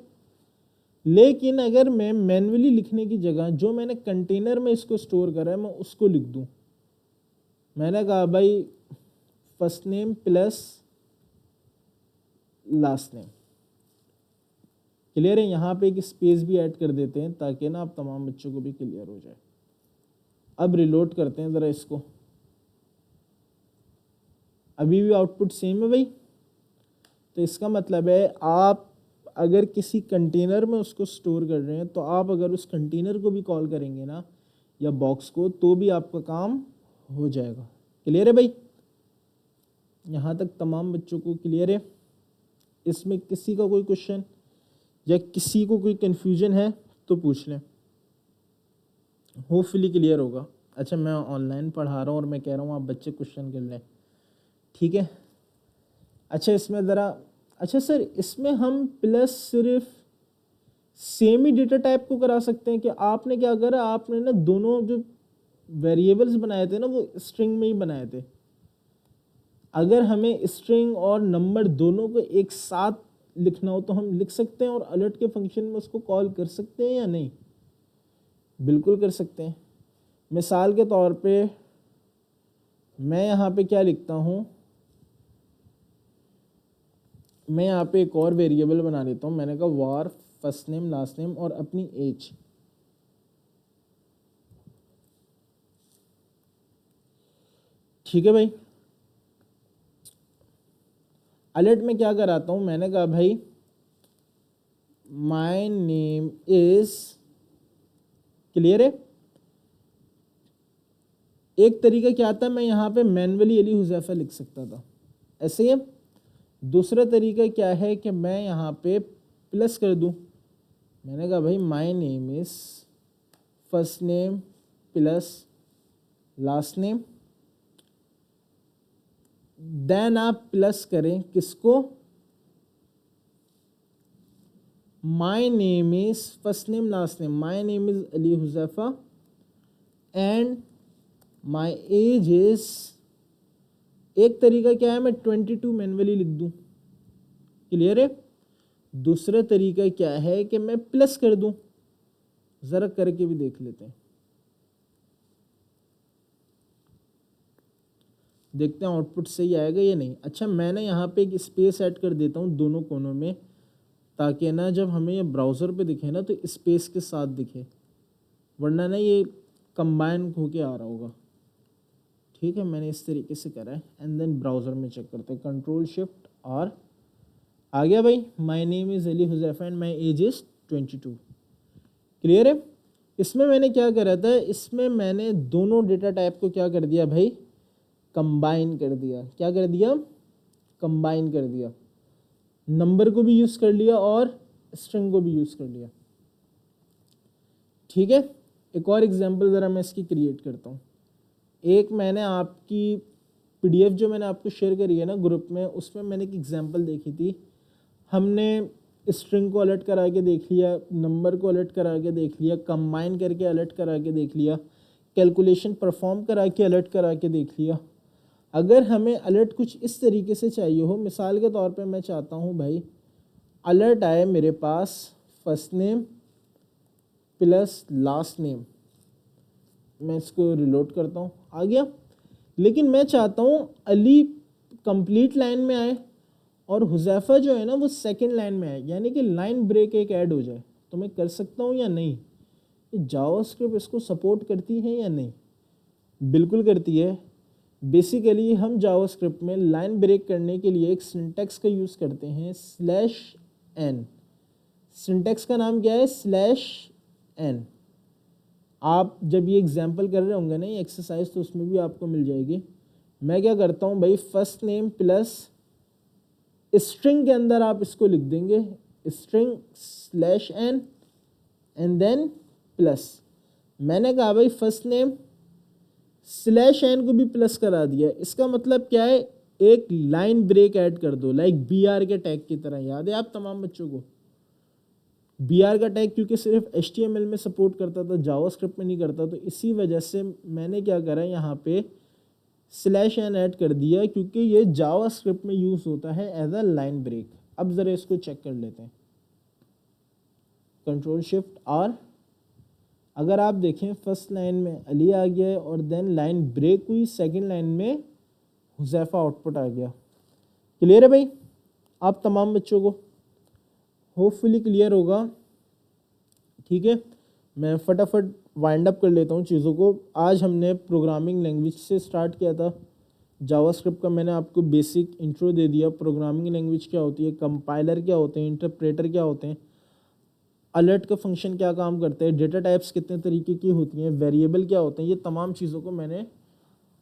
लेकिन अगर मैं मैन्युअली लिखने की जगह जो मैंने कंटेनर में इसको स्टोर करा है मैं उसको लिख दूं, मैंने कहा भाई first name plus last name. Clear है। यहाँ पे एक स्पेस भी ऐड कर देते हैं ताकि ना आप तमाम बच्चों को भी क्लियर हो जाए। अब रिलोड करते हैं ज़रा इसको, अभी भी आउटपुट सेम है भाई। तो इसका मतलब है आप अगर किसी कंटेनर में उसको स्टोर कर रहे हैं तो आप अगर उस कंटेनर को भी कॉल करेंगे ना या बॉक्स को, तो भी आपका काम हो जाएगा। क्लियर है भाई। यहाँ तक तमाम बच्चों को क्लियर है। इसमें किसी का कोई क्वेश्चन या किसी को कोई कन्फ्यूजन है तो पूछ लें, होपफुली क्लियर होगा। अच्छा मैं ऑनलाइन पढ़ा रहा हूँ और मैं कह रहा हूँ आप बच्चे क्वेश्चन कर लें, ठीक है। अच्छा इसमें ज़रा, अच्छा सर इसमें हम प्लस सिर्फ सेम ही डेटा टाइप को करा सकते हैं कि आपने क्या करा, आपने ना दोनों जो वेरिएबल्स बनाए थे ना वो स्ट्रिंग में ही बनाए थे। अगर हमें स्ट्रिंग और नंबर दोनों को एक साथ लिखना हो तो हम लिख सकते हैं और अलर्ट के फंक्शन में उसको कॉल कर सकते हैं या नहीं? बिल्कुल कर सकते हैं। मिसाल के तौर पे मैं यहाँ पे क्या लिखता हूँ, मैं यहाँ पे एक और वेरिएबल बना लेता हूँ। मैंने कहा वार फर्स्ट नेम लास्ट नेम और अपनी एज। ठीक है भाई, अलर्ट में क्या कराता हूँ, मैंने कहा भाई माय नेम इज, क्लियर है। एक तरीका क्या था, मैं यहाँ पे मैन्युअली अली हुजैफा लिख सकता था, ऐसे ही है। दूसरा तरीका क्या है कि मैं यहाँ पे प्लस कर दूँ। मैंने कहा भाई my name is first name plus last name, then आप प्लस करें किसको, my name is first name last name, my name is Ali Huzaifa and my age is, एक तरीका क्या है मैं 22 मैन्युअली लिख दूं, क्लियर है। दूसरा तरीका क्या है कि मैं प्लस कर दूं, जरा करके भी देख लेते हैं, देखते हैं आउटपुट सही आएगा या नहीं। अच्छा, मैंने यहाँ पे एक स्पेस ऐड कर देता हूँ दोनों कोनों में, ताकि ना जब हमें ये ब्राउज़र पे दिखे ना तो स्पेस के साथ दिखे, वरना ना ये कंबाइन होके आ रहा होगा। ठीक है, मैंने इस तरीके से करा है एंड देन ब्राउज़र में चेक करते हैं, कंट्रोल शिफ्ट और आ गया भाई, my name is Ali Huzaifa and my as is 22, clear है। इसमें मैंने क्या करा था, इसमें मैंने दोनों डेटा टाइप को क्या कर दिया भाई, कंबाइन कर दिया। क्या कर दिया, कंबाइन कर दिया, नंबर को भी यूज़ कर लिया और स्ट्रिंग को भी यूज़ कर लिया। ठीक है, एक और एग्जांपल ज़रा मैं इसकी क्रिएट करता हूँ। एक मैंने आपकी पीडीएफ जो मैंने आपको शेयर करी है ना ग्रुप में, उसमें मैंने एक एग्जांपल देखी थी। हमने स्ट्रिंग को अलर्ट करा के देख लिया, नंबर को अलर्ट करा के देख लिया, कंबाइन करके अलर्ट करा के देख लिया, कैलकुलेशन परफॉर्म करा के अलर्ट करा के देख लिया। अगर हमें अलर्ट कुछ इस तरीके से चाहिए हो, मिसाल के तौर पे मैं चाहता हूँ भाई अलर्ट आए मेरे पास first name plus last name, मैं इसको रिलोड करता हूँ, आ गया। लेकिन मैं चाहता हूँ अली कंप्लीट लाइन में आए और हुजैफा जो है ना वो सेकंड लाइन में आए, यानी कि लाइन ब्रेक एक ऐड हो जाए, तो मैं कर सकता हूँ या नहीं? जावास्क्रिप्ट इसको सपोर्ट करती है या नहीं? बिल्कुल करती है। बेसिकली हम जावास्क्रिप्ट में लाइन ब्रेक करने के लिए एक सिंटैक्स का यूज़ करते हैं, /n। सिंटैक्स का नाम क्या है, /n। आप जब ये एग्जाम्पल कर रहे होंगे ना ये एक्सरसाइज, तो उसमें भी आपको मिल जाएगी। मैं क्या करता हूँ भाई, फर्स्ट नेम प्लस स्ट्रिंग के अंदर आप इसको लिख देंगे, string /n and then plus. मैंने कहा भाई फर्स्ट नेम /n को भी प्लस करा दिया, इसका मतलब क्या है, एक लाइन ब्रेक ऐड कर दो, लाइक BR के टैग की तरह। याद है आप तमाम बच्चों को BR का टैग, क्योंकि सिर्फ HTML में सपोर्ट करता था, जावास्क्रिप्ट में नहीं करता, तो इसी वजह से मैंने क्या करा यहाँ पे /n ऐड कर दिया, क्योंकि ये जावास्क्रिप्ट में यूज़ होता है एज अ लाइन ब्रेक। अब ज़रा इसको चेक कर लेते हैं, कंट्रोल शिफ्ट R। अगर आप देखें फर्स्ट लाइन में अली आ गया है और देन लाइन ब्रेक हुई, सेकंड लाइन में हुजैफा आउटपुट आ गया। क्लियर है भाई आप तमाम बच्चों को? होपफुली क्लियर होगा। ठीक है, मैं फटाफट वाइंड अप कर लेता हूँ चीज़ों को। आज हमने प्रोग्रामिंग लैंग्वेज से स्टार्ट किया था। जावास्क्रिप्ट का मैंने आपको बेसिक इंट्रो दे दिया, प्रोग्रामिंग लैंग्वेज क्या होती है, कंपाइलर क्या होते हैं, इंटरप्रेटर क्या होते हैं, अलर्ट का फंक्शन क्या काम करते हैं, डेटा टाइप्स कितने तरीके की होती हैं, वेरिएबल क्या होते हैं, ये तमाम चीज़ों को मैंने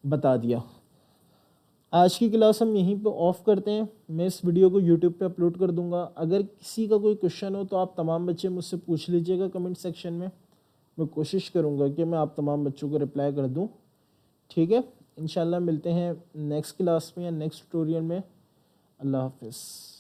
बता दिया। आज की क्लास हम यहीं पे ऑफ करते हैं। मैं इस वीडियो को यूट्यूब पे अपलोड कर दूंगा। अगर किसी का कोई क्वेश्चन हो तो आप तमाम बच्चे मुझसे पूछ लीजिएगा कमेंट सेक्शन में। मैं कोशिश करूंगा कि मैं आप तमाम बच्चों को रिप्लाई कर दूं। ठीक है, इंशाल्लाह मिलते हैं नेक्स्ट क्लास में या नेक्स्ट ट्यूटोरियल में। अल्लाह हाफिज़।